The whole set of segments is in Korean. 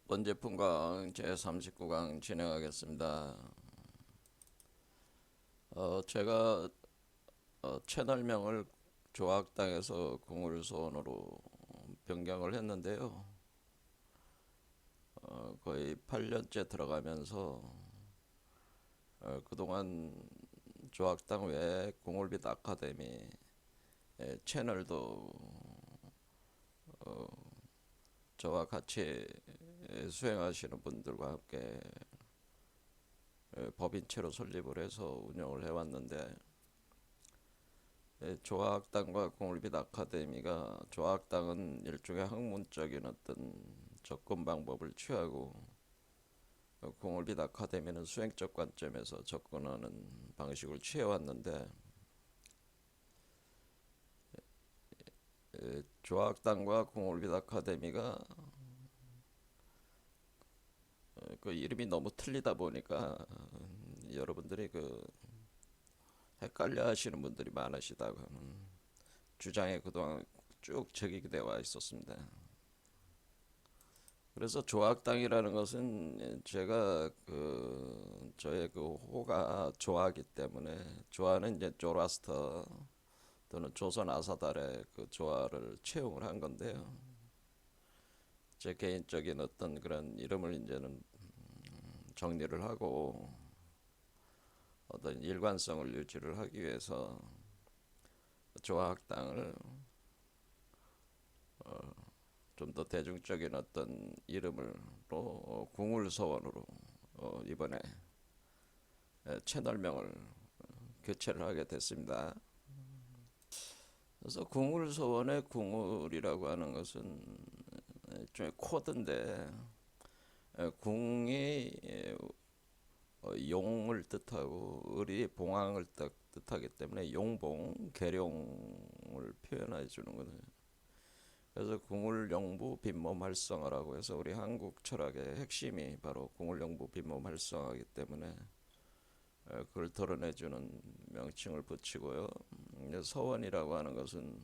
번째 분강 제39강 진행하겠습니다. 제가 채널명을 조학당에서 공울소원으로 변경을 했는데요. 거의 8년째 들어가면서 그동안 조학당 외에 공울빛 아카데미 채널도 저와 같이 수행하시는 분들과 함께 법인체로 설립을 해서 운영을 해왔는데, 조학당과 공울빛 아카데미가, 조학당은 일종의 학문적인 어떤 접근 방법을 취하고 공울빛 아카데미는 수행적 관점에서 접근하는 방식을 취해왔는데, 조학당과 공울빛 아카데미가 그 이름이 너무 틀리다 보니까 여러분들이 그 헷갈려 하시는 분들이 많으시다고 하는 주장에 그동안 쭉 적용되어 와 있었습니다. 그래서 조학당이라는 것은 제가 저의 그 호가 조하기 때문에, 조하는 이제 조라스터 또는 조선 아사달의 그 조화를 채용을 한 건데요. 제 개인적인 어떤 그런 이름을 이제는 정리를 하고 어떤 일관성을 유지를 하기 위해서 조학당을 좀 더 대중적인 어떤 이름으로 궁울서원으로 이번에 채널명을 교체를 하게 됐습니다. 그래서 궁울서원의 궁울이라고 하는 것은 일종의 코드인데, 궁이 용을 뜻하고 을이 봉황을 뜻하기 때문에 용봉, 계룡을 표현해 주는 거예요. 그래서 궁울영부 빈몸활성화라고 해서 우리 한국 철학의 핵심이 바로 궁울영부 빈몸활성화이기 때문에 그걸 드러내주는 명칭을 붙이고요. 서원이라고 하는 것은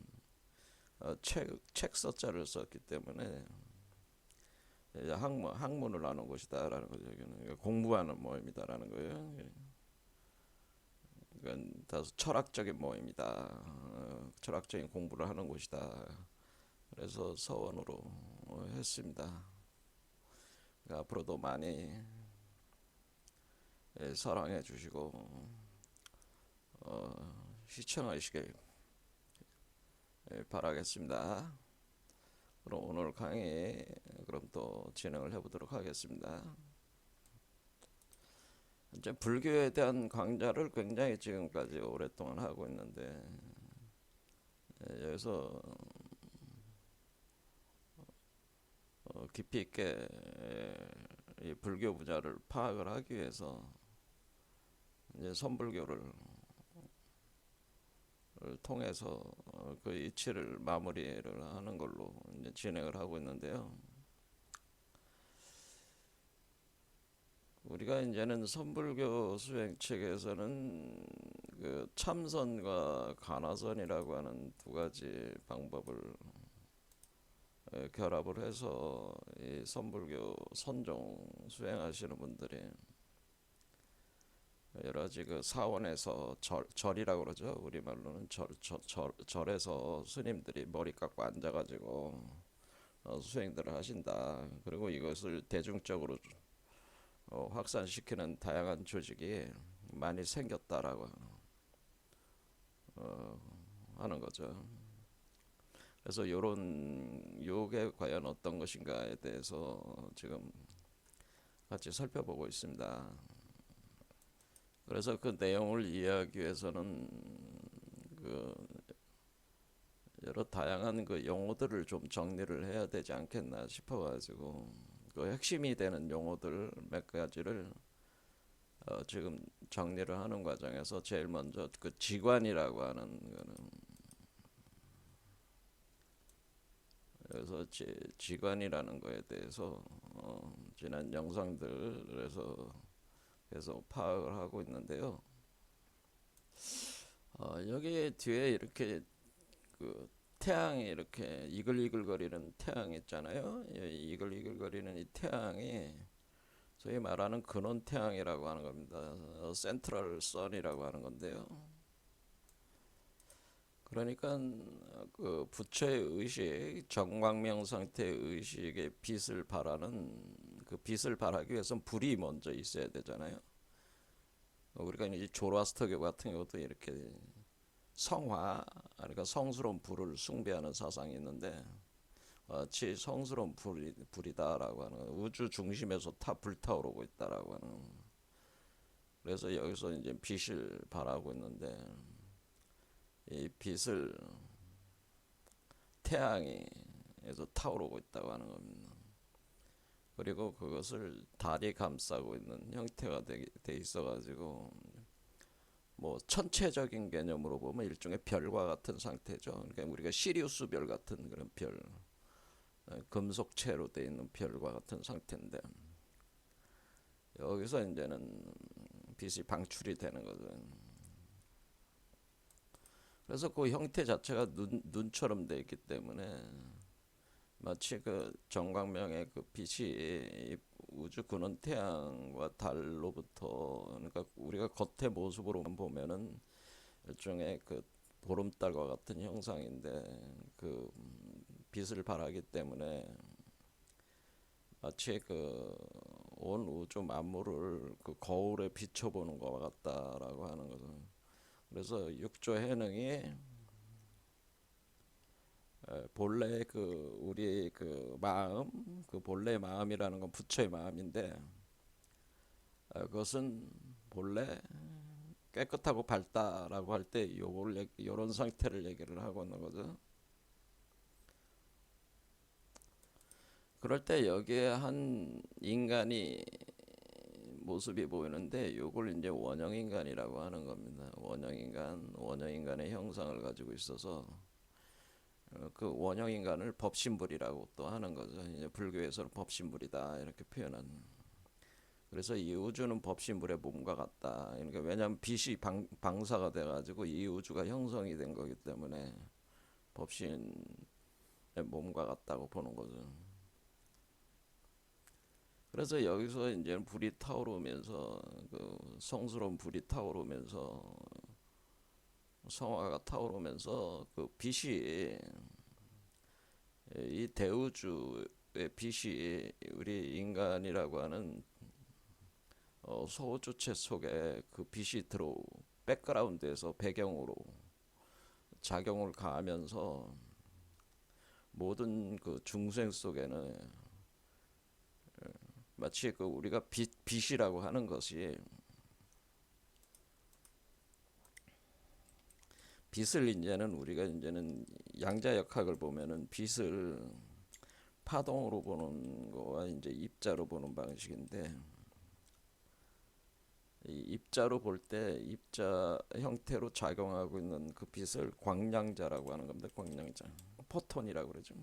책 서자를 썼기 때문에 학문을 하는 곳이다라는 거죠. 여기는 공부하는 모임이다라는 거예요. 이건 다소 철학적인 모임이다. 철학적인 공부를 하는 곳이다. 그래서 서원으로 했습니다. 그러니까 앞으로도 많이 사랑해 주시고 시청하시길 바라겠습니다. 그럼 오늘 강의 그럼 또 진행을 해보도록 하겠습니다. 이제 불교에 대한 강좌를 굉장히 지금까지 오랫동안 하고 있는데, 여기서 깊이 있게 이 불교 분야를 파악을 하기 위해서 이제 선불교를 통해서 그 이치를 마무리를 하는 걸로 이제 진행을 하고 있는데요. 우리가 이제는 선불교 수행책에서는 그 참선과 간화선이라고 하는 두 가지 방법을 결합을 해서 이 선불교 선종 수행하시는 분들이 여러 가지 그 사원에서 절이라고 그러죠. 우리말로는 절에서 스님들이 머리 깎고 앉아가지고 수행들을 하신다. 그리고 이것을 대중적으로 확산시키는 다양한 조직이 많이 생겼다라고 하는 거죠. 그래서 요게 과연 어떤 것인가에 대해서 지금 같이 살펴보고 있습니다. 그래서 그 내용을 이해하기 위해서는 그 여러 다양한 그 용어들을 좀 정리를 해야 되지 않겠나 싶어가지고 그 핵심이 되는 용어들 몇 가지를 지금 정리를 하는 과정에서 제일 먼저 그 지관이라고 하는 거는, 그래서 지관이라는 거에 대해서 지난 영상들에서 계속 파악을 하고 있는데요. 여기 뒤에 이렇게 그 태양이 이렇게 이글이글거리는 태양 있잖아요. 이글이글거리는 이 태양이 소위 말하는 근원 태양이라고 하는 겁니다. 센트럴 선이라고 하는 건데요. 그러니까 그 부처의 의식, 정광명 상태의 의식의 빛을 발하는 그 빛을 발하기 위해서는 불이 먼저 있어야 되잖아요. 우리가 이제 조로아스터교 같은 경우도 이렇게 성화, 그러니까 성스러운 불을 숭배하는 사상이 있는데 마치 성스러운 불이다라고 하는 거예요. 우주 중심에서 불타오르고 있다라고 하는. 그래서 여기서 이제 빛을 발하고 있는데 이 빛을 태양에서 타오르고 있다고 하는 겁니다. 그리고 그것을 달이 감싸고 있는 형태가 돼 있어가지고 뭐 천체적인 개념으로 보면 일종의 별과 같은 상태죠. 그러니까 우리가 시리우스 별 같은 그런 별, 금속체로 되어 있는 별과 같은 상태인데 여기서 이제는 빛이 방출이 되는 거죠. 그래서 그 형태 자체가 눈처럼 되어 있기 때문에 마치 그 정광명의 그 빛이 우주 근원 태양과 달로부터, 그러니까 우리가 겉의 모습으로 보면은 일종의 그 보름달과 같은 형상인데 그 빛을 발하기 때문에 마치 그 온 우주 만물을 그 거울에 비춰보는 것과 같다라고 하는 거죠. 그래서 육조 해능이 본래 그 우리 그 마음, 그 본래 마음이라는 건 부처의 마음인데 그것은 본래 깨끗하고 밝다라고 할 때 요걸 요런 상태를 얘기를 하고 있는 거죠. 그럴 때 여기에 한 인간이 모습이 보이는데 요걸 이제 원형인간이라고 하는 겁니다. 원형인간의 형상을 가지고 있어서 그 원형인간을 법신불이라고 또 하는 거죠. 이제 불교에서는 법신불이다 이렇게 표현하는. 그래서 이 우주는 법신불의 몸과 같다. 그러니까 왜냐하면 빛이 방사가 돼가지고 이 우주가 형성이 된 거기 때문에 법신의 몸과 같다고 보는 거죠. 그래서 여기서 이제 불이 타오르면서 그 성스러운 불이 타오르면서 성화가 타오르면서 그 빛이 이 대우주의 빛이 우리 인간이라고 하는 소주체 속에 그 빛이 백그라운드에서 배경으로 작용을 가하면서 모든 그 중생 속에는 마치 그 우리가 빛이라고 하는 것이 빛을 이제는 우리가 이제는 양자역학을 보면은 빛을 파동으로 보는 거와 이제 입자로 보는 방식인데 이 입자로 볼 때 입자 형태로 작용하고 있는 그 빛을 광량자라고 하는 겁니다. 광량자, 포톤이라고 그러죠.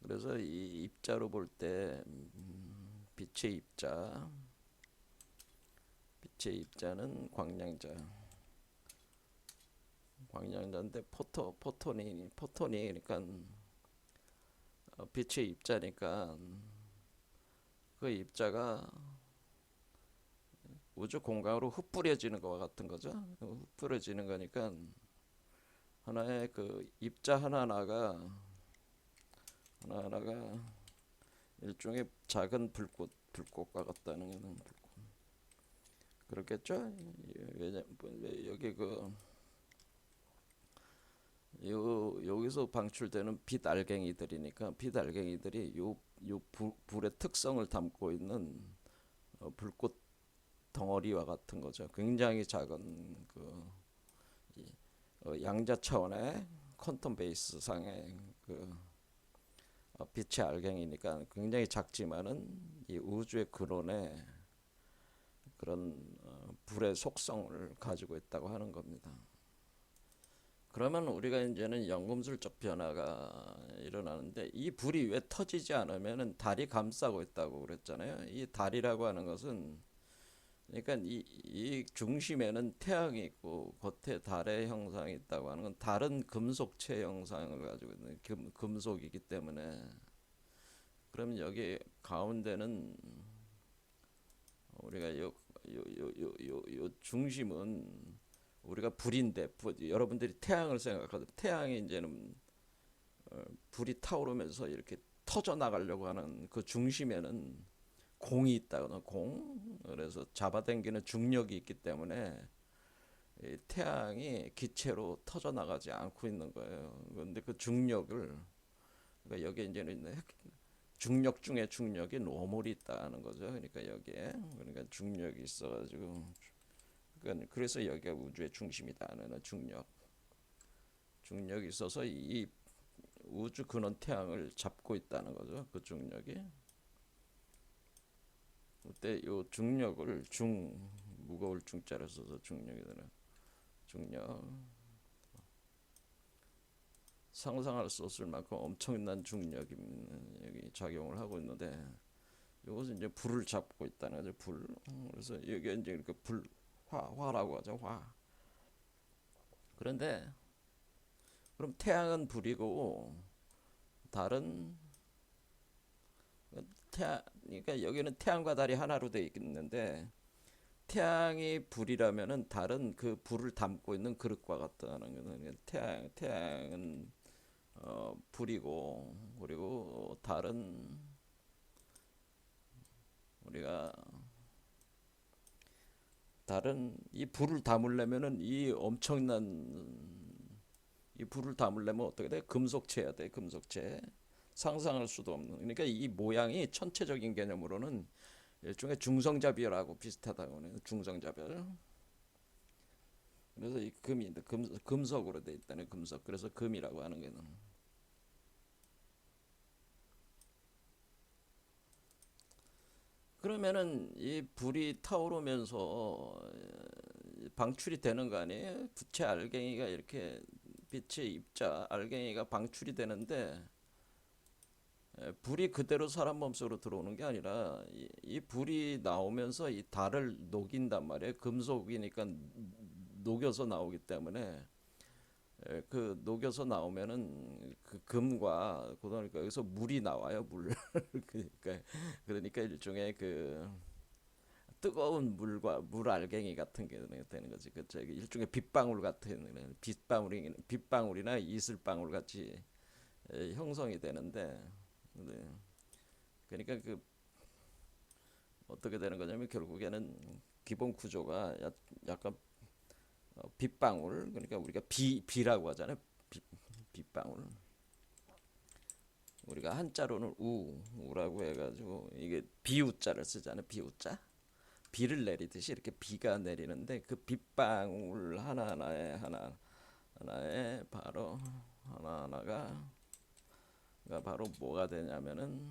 그래서 이 입자로 볼 때 빛의 입자는 광량자인데 포톤이 그러니까 빛의 입자니까 그 입자가 우주 공간으로 흩뿌려지는 것과 같은 거죠. 흩뿌려지는 거니까 하나의 그 입자 하나하나가 일종의 작은 불꽃과 같다는 거는 그렇겠죠. 여기 여기서 방출되는 빛 알갱이들이니까 빛 알갱이들이 요 불의 특성을 담고 있는 불꽃 덩어리와 같은 거죠. 굉장히 작은 양자 차원의 퀀텀 베이스 상의 빛의 알갱이니까 굉장히 작지만은 이 우주의 근원에 그런 불의 속성을 가지고 있다고 하는 겁니다. 그러면 우리가 이제는 연금술적 변화가 일어나는데 이 불이 왜 터지지 않으면은 달이 감싸고 있다고 그랬잖아요. 이 달이라고 하는 것은 그러니까 이 중심에는 태양이 있고 겉에 달의 형상이 있다고 하는 건 다른 금속체 형상을 가지고 있는 금속이기 때문에, 그러면 여기 가운데는 우리가 요 중심은 우리가 불인데, 여러분들이 태양을 생각하죠. 태양이 이제는 불이 타오르면서 이렇게 터져 나가려고 하는 그 중심에는 공이 있다거나 공, 그래서 잡아당기는 중력이 있기 때문에 이 태양이 기체로 터져 나가지 않고 있는 거예요. 그런데 그 중력을, 그러니까 여기에 이제는 중력 중에 중력이 노멀이 있다는 거죠. 그러니까 여기에, 그러니까 중력이 있어가지고, 그러니까 그래서 여기가 우주의 중심이다는 중력이 있어서 이 우주 근원 태양을 잡고 있다는 거죠. 그 중력이. 그때 요 중력을 무거울 중자를 써서 중력이 되는, 중력, 상상할 수 없을 만큼 엄청난 중력이 여기 작용을 하고 있는데, 이것은 이제 불을 잡고 있다는 거죠. 불. 그래서 여기 이제 그 화라고 하죠. 화. 그런데 그럼 태양은 불이고 달은, 그러니까 여기는 태양과 달이 하나로 되어 있는데, 태양이 불이라면은 달은 그 불을 담고 있는 그릇과 같다는 거는, 태양은 불이고, 그리고 달은 우리가, 달은 이 불을 담으려면은 이 불을 담으려면 어떻게 돼? 금속체야 돼. 금속체. 상상할 수도 없는. 그러니까 이 모양이 천체적인 개념으로는 일종의 중성자별하고 비슷하다고 해요. 중성자별. 그래서 이 금이 금속으로 돼 있다는, 금속. 그래서 금이라고 하는 거는. 그러면은 이 불이 타오르면서 방출이 되는 거 아니에요? 부채 알갱이가 이렇게, 빛의 입자 알갱이가 방출이 되는데, 불이 그대로 사람 몸속으로 들어오는 게 아니라 이 불이 나오면서 이 달을 녹인단 말이에요. 금속이니까 녹여서 나오기 때문에, 그 녹여서 나오면은 그 금과, 그러니까 여기서 물이 나와요. 물. 그러니까 일종의 그 뜨거운 물과 물 알갱이 같은 게 되는 거지. 그 일종의 빗방울 같은, 빗방울이나 이슬방울 같이 형성이 되는데, 네. 그러니까 그 어떻게 되는 거냐면 결국에는 기본 구조가 약간 빗방울, 그러니까 우리가 비라고 하잖아요. 비, 빗방울. 우리가 한자로는 우라고 해가지고 이게 비우자를 쓰잖아요. 비우자. 비를 내리듯이 이렇게 비가 내리는데, 그 빗방울 하나하나에 바로 하나하나가 바로 뭐가 되냐면은,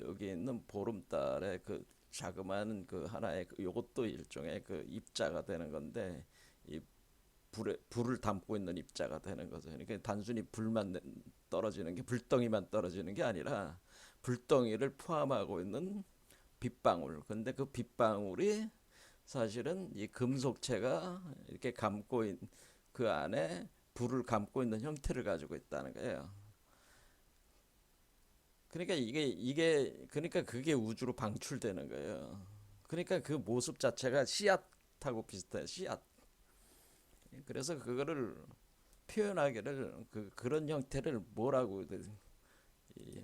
여기 있는 보름달의 그 자그마한 그 하나의 요것도 일종의 그 입자가 되는 건데, 이 불을 담고 있는 입자가 되는 거죠. 그러니까 단순히 불만 떨어지는 게, 불덩이만 떨어지는 게 아니라 불덩이를 포함하고 있는 빗방울. 근데 그 빗방울이 사실은 이 금속체가 이렇게 그 안에 불을 감고 있는 형태를 가지고 있다는 거예요. 그러니까 그러니까 그게 우주로 방출되는 거예요. 그러니까 그 모습 자체가 씨앗하고 비슷해요. 씨앗. 그래서 그거를 표현하기를, 그런 형태를 뭐라고 이,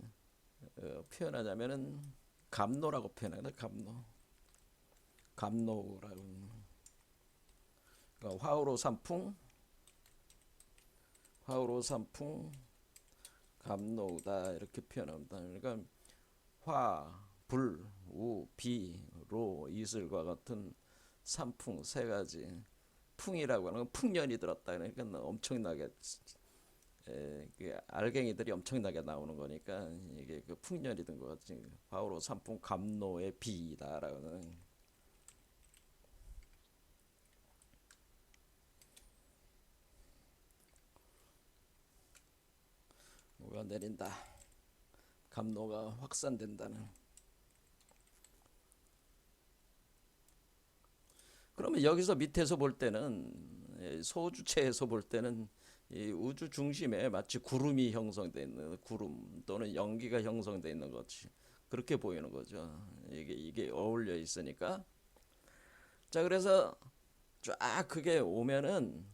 표현하냐면은 감노라고 표현해요. 감노라고. 그러니까 화우로 산풍 감노다 이렇게 표현합니다. 그러니까 화, 불, 우, 비, 로, 이슬과 같은 산풍 세 가지. 풍이라고 하는 건 풍년이 들었다. 그러니까 엄청나게 그 알갱이들이 엄청나게 나오는 거니까 이게 그 풍년이 든 것 같지. 화우로 산풍 감노의 비이다라는. 뭐가 내린다. 감노가 확산된다는. 그러면 여기서 밑에서 볼 때는 소주체에서 볼 때는 이 우주 중심에 마치 구름이 형성되어 있는 구름 또는 연기가 형성되어 있는 것이 그렇게 보이는 거죠. 이게 어울려 있으니까. 자, 그래서 쫙 그게 오면은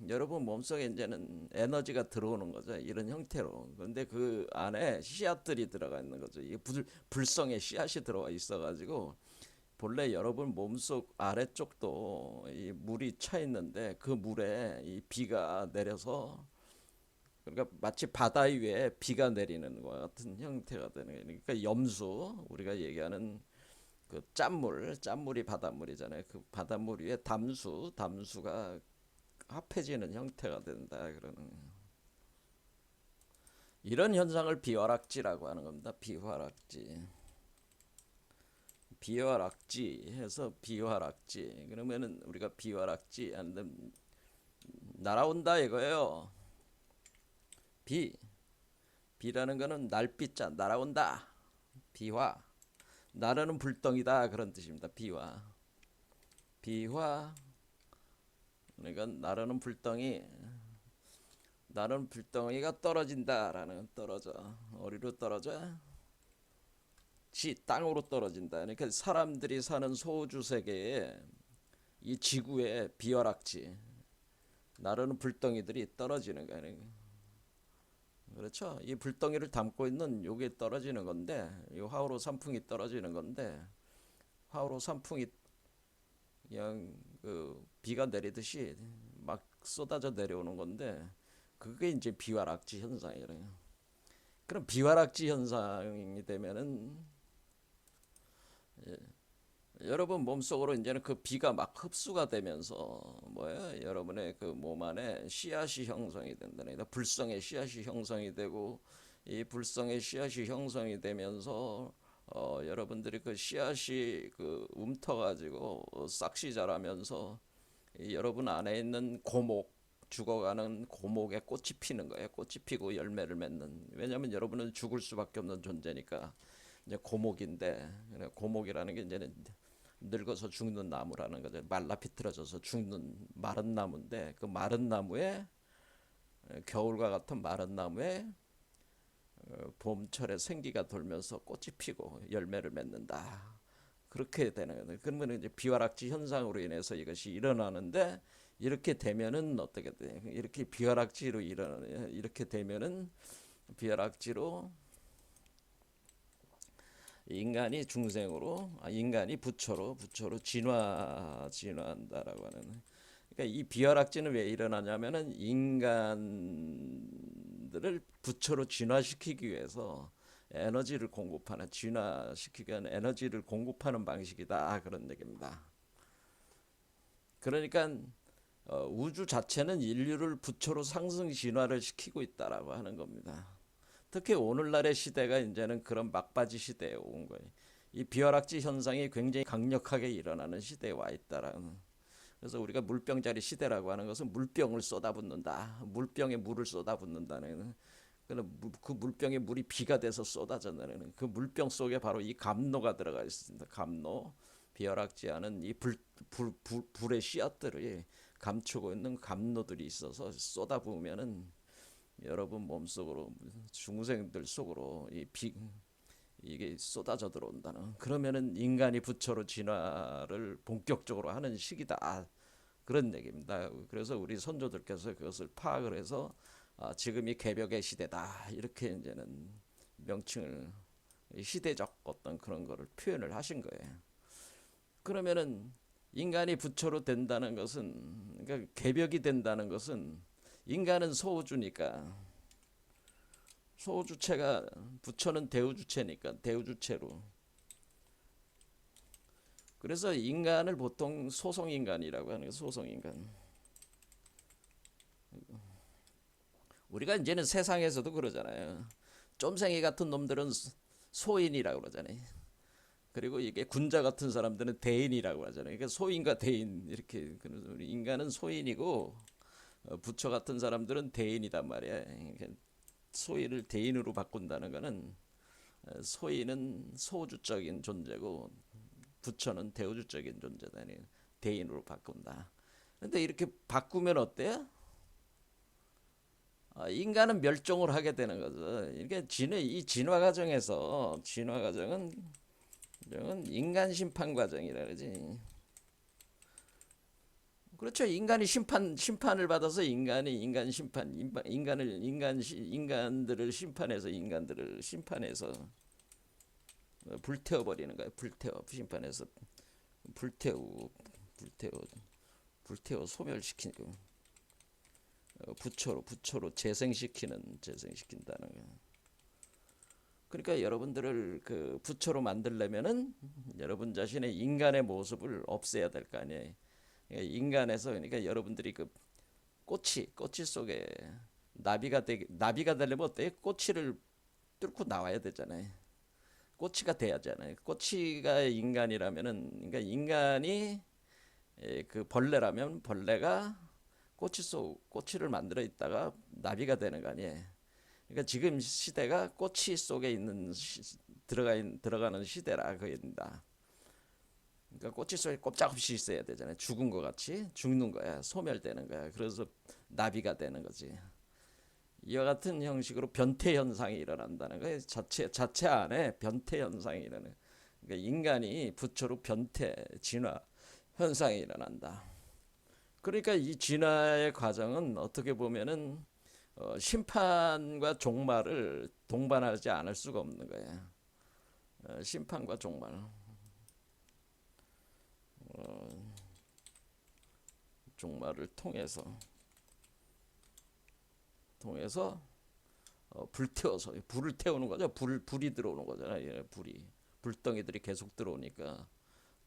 여러분 몸속에 이제는 에너지가 들어오는 거죠. 이런 형태로. 그런데 그 안에 씨앗들이 들어가 있는 거죠. 이 불성의 씨앗이 들어가 있어가지고 본래 여러분 몸속 아래쪽도 이 물이 차 있는데 그 물에 이 비가 내려서 그러니까 마치 바다 위에 비가 내리는 것 같은 형태가 되는 거예요. 그러니까 염수 우리가 얘기하는 그 짠물이 바닷물이잖아요. 그 바닷물 위에 담수가 합해지는 형태가 된다 그러는 이런 현상을 비화락지라고 하는 겁니다. 비화락지 해서 비화락지 그러면은 우리가 비화락지 하는데 날아온다 이거예요. 비라는 거는 날빛자 날아온다. 비화 나르는 불덩이다 그런 뜻입니다. 비화 그러니까 나르는 불덩이가 떨어진다라는 떨어져 어디로 떨어져? 땅으로 떨어진다. 그러니까 사람들이 사는 소우주 세계에 이 지구의 비화락지 나르는 불덩이들이 떨어지는 거예요. 그렇죠? 이 불덩이를 담고 있는 요게 떨어지는 건데, 이 화우로 산풍이 떨어지는 건데, 화우로 산풍이 그냥 그 비가 내리듯이 막 쏟아져 내려오는 건데, 그게 이제 비화락지 현상이래요. 그럼 비화락지 현상이 되면은 여러분 몸속으로 이제는 그 비가 막 흡수가 되면서 뭐야 여러분의 그 몸 안에 씨앗이 형성이 된다는 불성의 씨앗이 형성이 되고 이 불성의 씨앗이 형성이 되면서 여러분들이 그 씨앗이 그 움터가지고 싹시 자라면서 여러분 안에 있는 죽어가는 고목에 꽃이 피는 거예요. 꽃이 피고 열매를 맺는. 왜냐하면 여러분은 죽을 수밖에 없는 존재니까 이제 고목인데 고목이라는 게 이제는 늙어서 죽는 나무라는 거죠. 말라 비틀어져서 죽는 마른 나무인데 그 마른 나무에 겨울과 같은 마른 나무에 봄철에 생기가 돌면서 꽃이 피고 열매를 맺는다. 그렇게 되는 거예요. 그러면 이제 비화락지 현상으로 인해서 이것이 일어나는데 이렇게 되면은 어떻게 돼? 이렇게 비화락지로 일어나요. 이렇게 되면은 비화락지로 인간이 부처로 진화한다라고 하는. 그러니까 이 비화락지는 왜 일어나냐면은 인간들을 부처로 진화시키기 위해서 에너지를 공급하는 진화시키기 위한 에너지를 공급하는 방식이다 그런 얘기입니다. 그러니까 우주 자체는 인류를 부처로 상승 진화를 시키고 있다라고 하는 겁니다. 특히 오늘날의 시대가 이제는 그런 막바지 시대에 온 거예요. 이 비화락지 현상이 굉장히 강력하게 일어나는 시대에 와 있다라는. 그래서 우리가 물병자리 시대라고 하는 것은 물병을 쏟아붓는다. 물병에 물을 쏟아붓는다는. 그 물병에 물이 비가 돼서 쏟아져 내리는 그 물병 속에 바로 이 감로가 들어가 있습니다. 감로, 비화락지 하는 이 불의 씨앗들이 감추고 있는 감로들이 있어서 쏟아부으면은 여러분 몸속으로 중생들 속으로 이게 쏟아져 들어온다는. 그러면은 인간이 부처로 진화를 본격적으로 하는 시기다 그런 얘기입니다. 그래서 우리 선조들께서 그것을 파악을 해서 지금이 개벽의 시대다 이렇게 이제는 명칭을 시대적 어떤 그런 거를 표현을 하신 거예요. 그러면은 인간이 부처로 된다는 것은 그러니까 개벽이 된다는 것은 인간은 소우주니까 소우주체가 부처는 대우주체니까 대우주체로 그래서 인간을 보통 소성인간이라고 하는 거예요. 소성인간. 우리가 이제는 세상에서도 그러잖아요. 쫌생이 같은 놈들은 소인이라고 그러잖아요. 그리고 이게 군자 같은 사람들은 대인이라고 하잖아요. 그러니까 소인과 대인 이렇게 우리 인간은 소인이고 부처 같은 사람들은 대인이단 말이야. 그러니까 소인을 대인으로 바꾼다는 것은 소인은 소주적인 존재고 부처는 대우주적인 존재다. 대인으로 바꾼다. 근데 이렇게 바꾸면 어때요? 인간은 멸종을 하게 되는 거죠. 이게 이 진화 과정에서 진화 과정은 인간 심판 과정이라 그러지. 그렇죠. 인간이 심판을 받아서 인간 심판, 인간들을 심판해서 불태워 버리는 거예요. 심판해서 불태우 불태워 소멸시키고 부초로 재생시킨다는 거예요. 그러니까 여러분들을 그 부초로 만들려면은 여러분 자신의 인간의 모습을 없애야 될 거 아니에요. 그러니까 여러분들이 그 꼬치 속에 나비가 되려면 어때? 꼬치를 뚫고 나와야 되잖아요. 꼬치가 돼야잖아요. 꼬치가 인간이라면은 그러니까 인간이 그 벌레라면 벌레가 꼬치를 만들어 있다가 나비가 되는 거 아니에요. 그러니까 지금 시대가 꼬치 속에 있는 들어가는 시대라 그입니다. 그러니까 꼬치 속에 꼼짝없이 있어야 되잖아요. 죽은 것 같이 죽는 거야. 소멸되는 거야. 그래서 나비가 되는 거지. 이와 같은 형식으로 변태 현상이 일어난다는 거예요. 자체 안에 변태 현상이 일어나는. 그러니까 인간이 부처로 진화 현상이 일어난다. 그러니까 이 진화의 과정은 어떻게 보면은 심판과 종말을 동반하지 않을 수가 없는 거예요. 심판과 종말. 종말을 통해서 불태워서 불을 태우는 거죠. 불이 들어오는 거잖아요. 불덩이들이 계속 들어오니까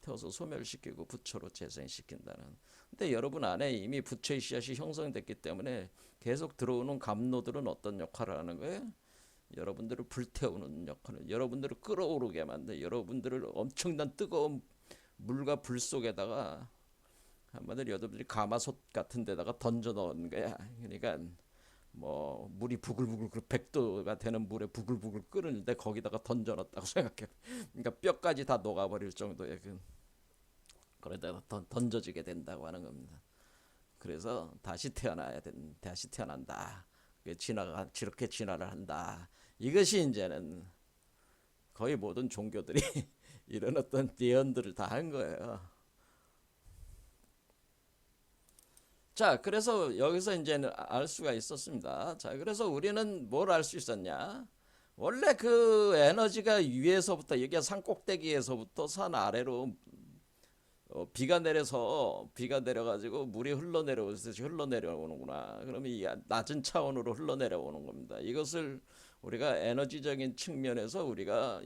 태워서 소멸시키고 부처로 재생시킨다는. 근데 여러분 안에 이미 부처의 씨앗이 형성됐기 때문에 계속 들어오는 감노들은 어떤 역할을 하는 거예요? 여러분들을 불태우는 역할을, 여러분들을 끓어오르게 만들, 여러분들을 엄청난 뜨거운 물과 불 속에다가 한마디로 여러분들이 가마솥 같은 데다가 던져 넣은 거야. 그러니까 뭐 물이 부글부글 100도가 되는 물에 부글부글 끓는데 거기다가 던져 넣었다고 생각해. 그러니까 뼈까지 다 녹아버릴 정도의 그러다가 던져지게 된다고 하는 겁니다. 그래서 다시 태어난다. 이렇게 진화를 한다. 이것이 이제는 거의 모든 종교들이 이런 어떤 예언들을 다 한 거예요. 자, 그래서 여기서 이제는 알 수가 있었습니다. 자, 그래서 우리는 뭘 알 수 있었냐? 원래 그 에너지가 위에서부터, 여기가 산 꼭대기에서부터 산 아래로 비가 내려가지고 물이 흘러내려오는구나. 그러면 이 낮은 차원으로 흘러내려오는 겁니다. 이것을 우리가 에너지적인 측면에서 우리가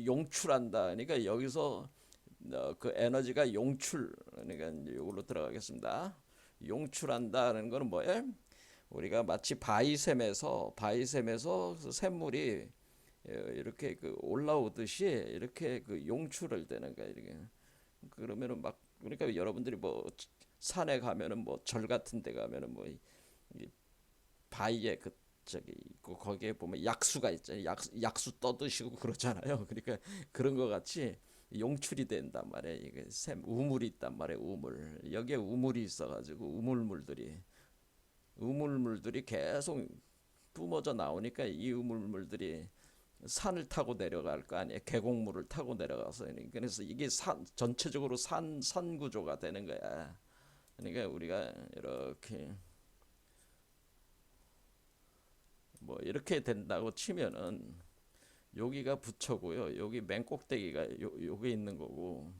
용출한다. 그러니까 여기서 그 에너지가 그러니까 이걸로 들어가겠습니다. 용출한다는 것은 뭐예요? 우리가 마치 바위샘에서 그 샘물이 이렇게 그 올라오듯이 이렇게 그 용출을 되는 거야. 이렇게. 그러면은 막 그러니까 여러분들이 뭐 산에 가면은 뭐 절 같은 데 가면은 뭐 바위에 그 저기 있고 거기에 보면 약수가 있잖아요. 약수 떠드시고 그러잖아요. 그러니까 그런 거 같이 용출이 된단 말이에요. 이게 우물이 있단 말이에요. 여기에 우물이 있어가지고 우물물들이 계속 뿜어져 나오니까 이 우물물들이 산을 타고 내려갈 거 아니에요. 계곡물을 타고 내려가서. 그래서 이게 전체적으로 산 구조가 되는 거야. 그러니까 우리가 이렇게 뭐 이렇게 된다고 치면은 여기가 부처고요. 여기 맨 꼭대기가 요게 있는 거고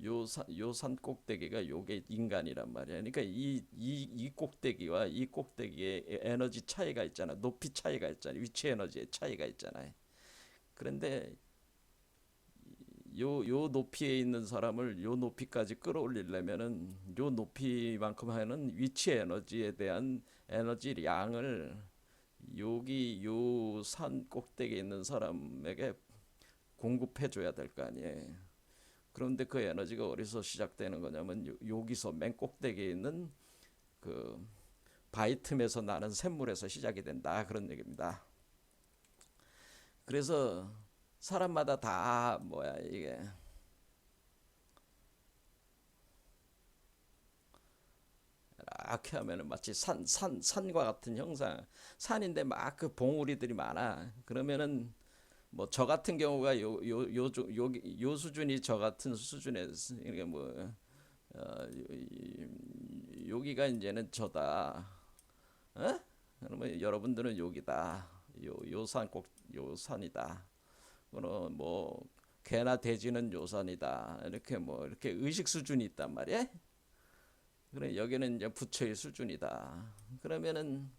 요 산 꼭대기가 요게 인간이란 말이야. 그러니까 이 꼭대기와 이 꼭대기의 에너지 차이가 있잖아. 높이 차이가 있잖아. 위치 에너지의 차이가 있잖아요. 그런데 요 높이에 있는 사람을 요 높이까지 끌어올리려면은 요 높이만큼 하는 위치 에너지에 대한 에너지 양을 여기 요 산 꼭대기에 있는 사람에게 공급해 줘야 될 거 아니에요. 그런데 그 에너지가 어디서 시작되는 거냐면 여기서 맨 꼭대기에 있는 그 바위 틈에서 나는 샘물에서 시작이 된다. 그런 얘기입니다. 그래서 사람마다 다 뭐야 이게 이렇게 하면은 마치 산과 같은 형상. 산인데 막 그 봉우리들이 많아. 그러면은 뭐 저 같은 경우가 요 수준이 저 같은 수준에 이게 뭐 여기가 이제는 저다. 어? 그러면 여러분들은 여기다. 요 산이다. 그거는 뭐 개나 돼지는 요 산이다. 이렇게 뭐 이렇게 의식 수준이 있단 말이야. 그래 여기는 이제 부처의 수준이다. 그러면은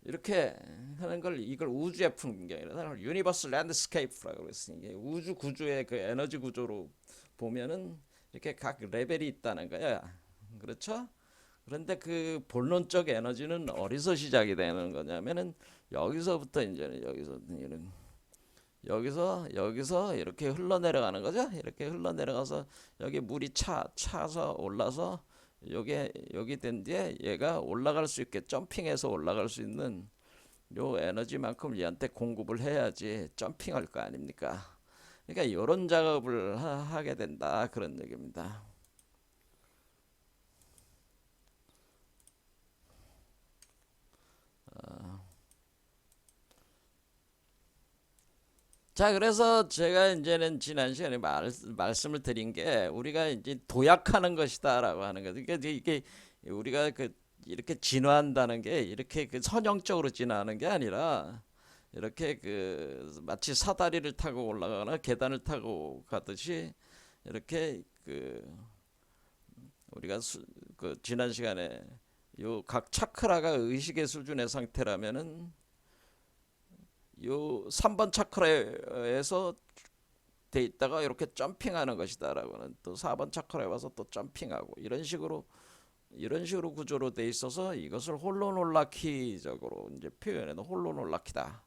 이렇게 하는 걸 이걸 우주의 풍경이라 유니버스 랜드스케이프라고 그랬으니 우주 구조의 그 에너지 구조로 보면은 이렇게 각 레벨이 있다는 거야. 그렇죠? 그런데 그 본론적 에너지는 어디서 시작이 되는 거냐면은 여기서부터 이제는 여기서 이렇게 흘러내려가는 거죠. 이렇게 흘러내려가서 여기 물이 차서 올라서 여기 된 뒤에 얘가 올라갈 수 있게 점핑해서 올라갈 수 있는 요 에너지만큼 얘한테 공급을 해야지 점핑할 거 아닙니까? 그러니까 이런 작업을 하게 된다 그런 얘기입니다. 자, 그래서 제가 이제는 지난 시간에 말씀을 드린 게 우리가 이제 도약하는 것이다라고 하는 거죠. 그러니까 이게 우리가 그 이렇게 진화한다는 게 이렇게 그 선형적으로 진화하는 게 아니라 이렇게 그 마치 사다리를 타고 올라가거나 계단을 타고 가듯이 이렇게 그 우리가 그 지난 시간에 요 각 차크라가 의식의 수준의 상태라면은 요 3번 차크라에서 돼 있다가 이렇게 점핑하는 것이다라고는 또 4번 차크라에 와서 또 점핑하고 이런 식으로 구조로 돼 있어서 이것을 홀로놀라키적으로 이제 표현해도 홀로놀라키다.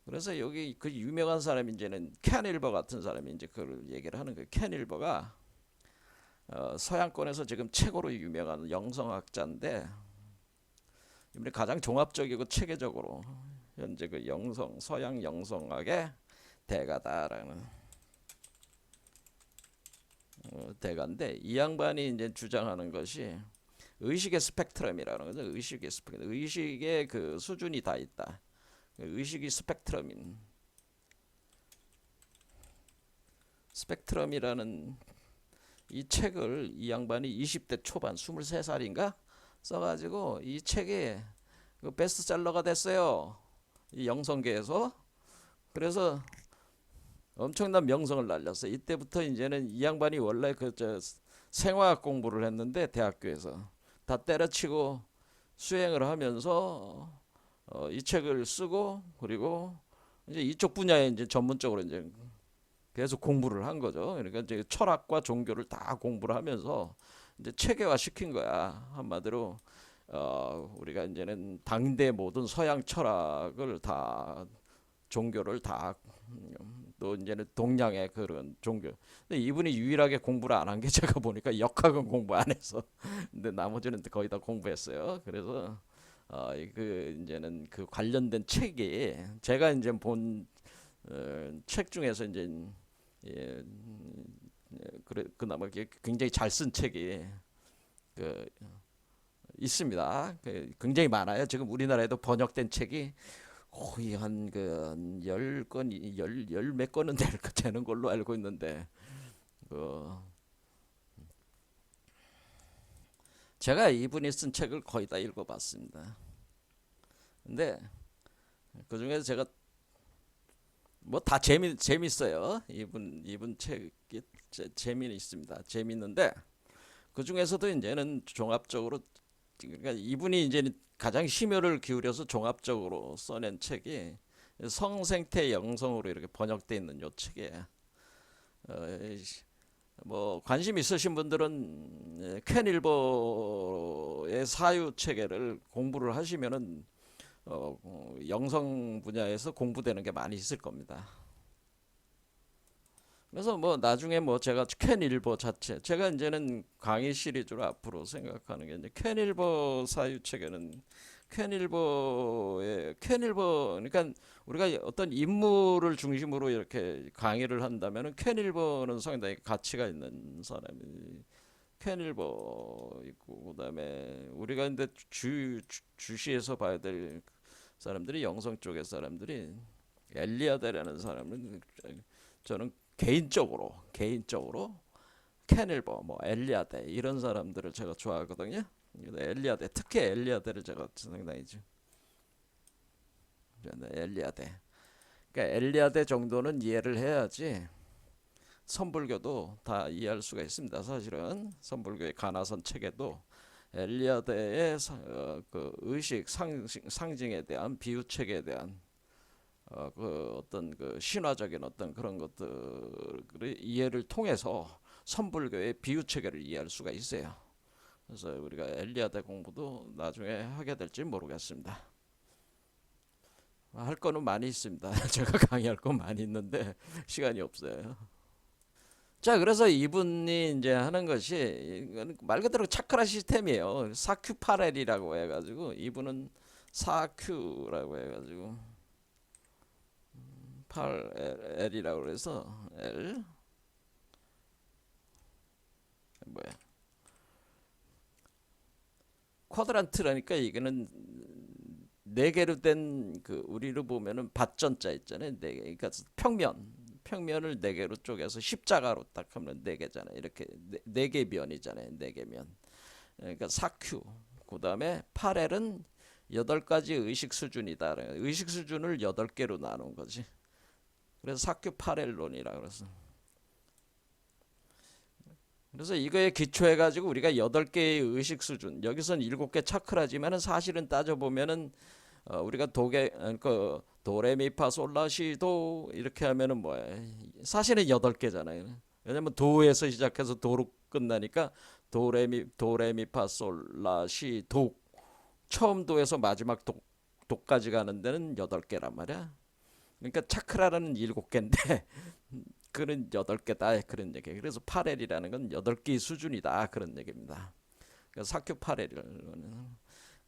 그래서 여기 그 유명한 사람이 이제는 켄 일버 같은 사람이 이제 그걸 얘기를 하는 거예요. 켄 일버가 서양권에서 지금 최고로 유명한 영성학자인데 이분이 가장 종합적이고 체계적으로 현재 그 서양 영성학의 대가다라는 대가인데 이 양반이 이제 주장하는 것이 의식의 스펙트럼이라는 거죠. 의식의 그 수준이 다 있다. 의식이 스펙트럼이라는 이 책을 이 양반이 20대 초반 23살인가 써가지고 이 책이 그 베스트셀러가 됐어요. 이 영성계에서. 그래서 엄청난 명성을 날렸어요. 이때부터 이제는 이 양반이 원래 그 생화학 공부를 했는데 대학교에서 다 때려치고 수행을 하면서 이 책을 쓰고 그리고 이제 이쪽 분야에 이제 전문적으로 이제 계속 공부를 한 거죠. 그러니까 이제 철학과 종교를 다 공부를 하면서 이제 체계화 시킨 거야. 한마디로 우리가 이제는 당대 모든 서양 철학을 다 종교를 다 또 이제는 동양의 그런 종교. 근데 이분이 유일하게 공부를 안 한 게 제가 보니까 역학은 공부 안 해서 근데 나머지는 거의 다 공부했어요. 그래서 그 이제는 그 관련된 책이 제가 이제 본 책 중에서 이제 예, 그래 그나마 굉장히 잘 쓴 책이 그 있습니다. 굉장히 많아요. 지금 우리나라에도 번역된 책이 거의 한10권 열몇 권은 되는 걸로 알고 있는데 그 제가 이분이 쓴 책을 거의 다 읽어봤습니다. 근데 그 중에서 제가 뭐 다 재밌어요. 이분 책이 재미는 있습니다. 재밌는데 그 중에서도 이제는 종합적으로 그러니까 이분이 이제 가장 심혈을 기울여서 종합적으로 써낸 책이 성생태 영성으로 이렇게 번역되어 있는 요 책이에요. 어, 뭐 관심 있으신 분들은 켄 일버의 사유 체계를 공부를 하시면은 영성 분야에서 공부되는 게 많이 있을 겁니다. 그래서 뭐 나중에 뭐 제가 켄 일버 자체 제가 이제는 강의 시리즈로 앞으로 생각하는 게 이제 켄 일버 사유 체계는 켄 일버 그러니까 우리가 어떤 인물을 중심으로 이렇게 강의를 한다면은 켄 일버는 상당히 가치가 있는 사람이 캐닐버 있고, 그다음에 우리가 근데 주시에서 봐야 될 사람들이, 영성 쪽의 사람들이 엘리아데라는 사람은, 저는 개인적으로 캐닐버, 뭐 엘리아데 이런 사람들을 제가 좋아하거든요. 엘리아데, 특히 엘리아데를 제가 상당히 엘리아데. 그러니까 엘리아데 정도는 이해를 해야지 선불교도 다 이해할 수가 있습니다. 사실은 선불교의 가나선 책에도 엘리아데의 그 의식 상징에 대한 비유책에 대한 그 어떤 그 신화적인 어떤 그런 것들의 이해를 통해서 선불교의 비유체계를 이해할 수가 있어요. 그래서 우리가 엘리아데 공부도 나중에 하게 될지 모르겠습니다. 할 거는 많이 있습니다. 제가 강의할 거 많이 있는데 시간이 없어요. 자, 그래서 이분이 이제 하는 것이 말 그대로 차크라 시스템이에요. 사큐파렐이라고 해가지고, 이분은 사큐라고 해가지고 8L이라고 그래서 L 뭐야, 쿼드란트라니까 이거는 네 개로 된, 그 우리로 보면은 밭전자 있잖아요. 네 개. 그러니까 평면을 네 개로 쪼개서 십자가로 딱 하면 네 개잖아요. 이렇게 네 개 면이잖아요. 네 개 면. 그러니까 사큐. 그다음에 8L은 8가지 의식 수준이다. 의식 수준을 8개로 나눈 거지. 그래서 사큐 8L론이라 그래서. 그래서 이거에 기초해 가지고 우리가 8개의 의식 수준, 여기선 7개 차크라지만은 사실은 따져 보면은 우리가 그 도레미파솔라시도 이렇게 하면은 뭐야, 사실은 8개잖아요. 왜냐면 도에서 시작해서 도로 끝나니까 도레미파솔라시도, 처음 도에서 마지막 도까지 가는 데는 8개란 말이야. 그러니까 차크라는 7개인데 그는 8개다 그런 얘기. 그래서 8L이라는 건 8개의 수준이다 그런 얘기입니다. 그러니까 사큐 8L이라는.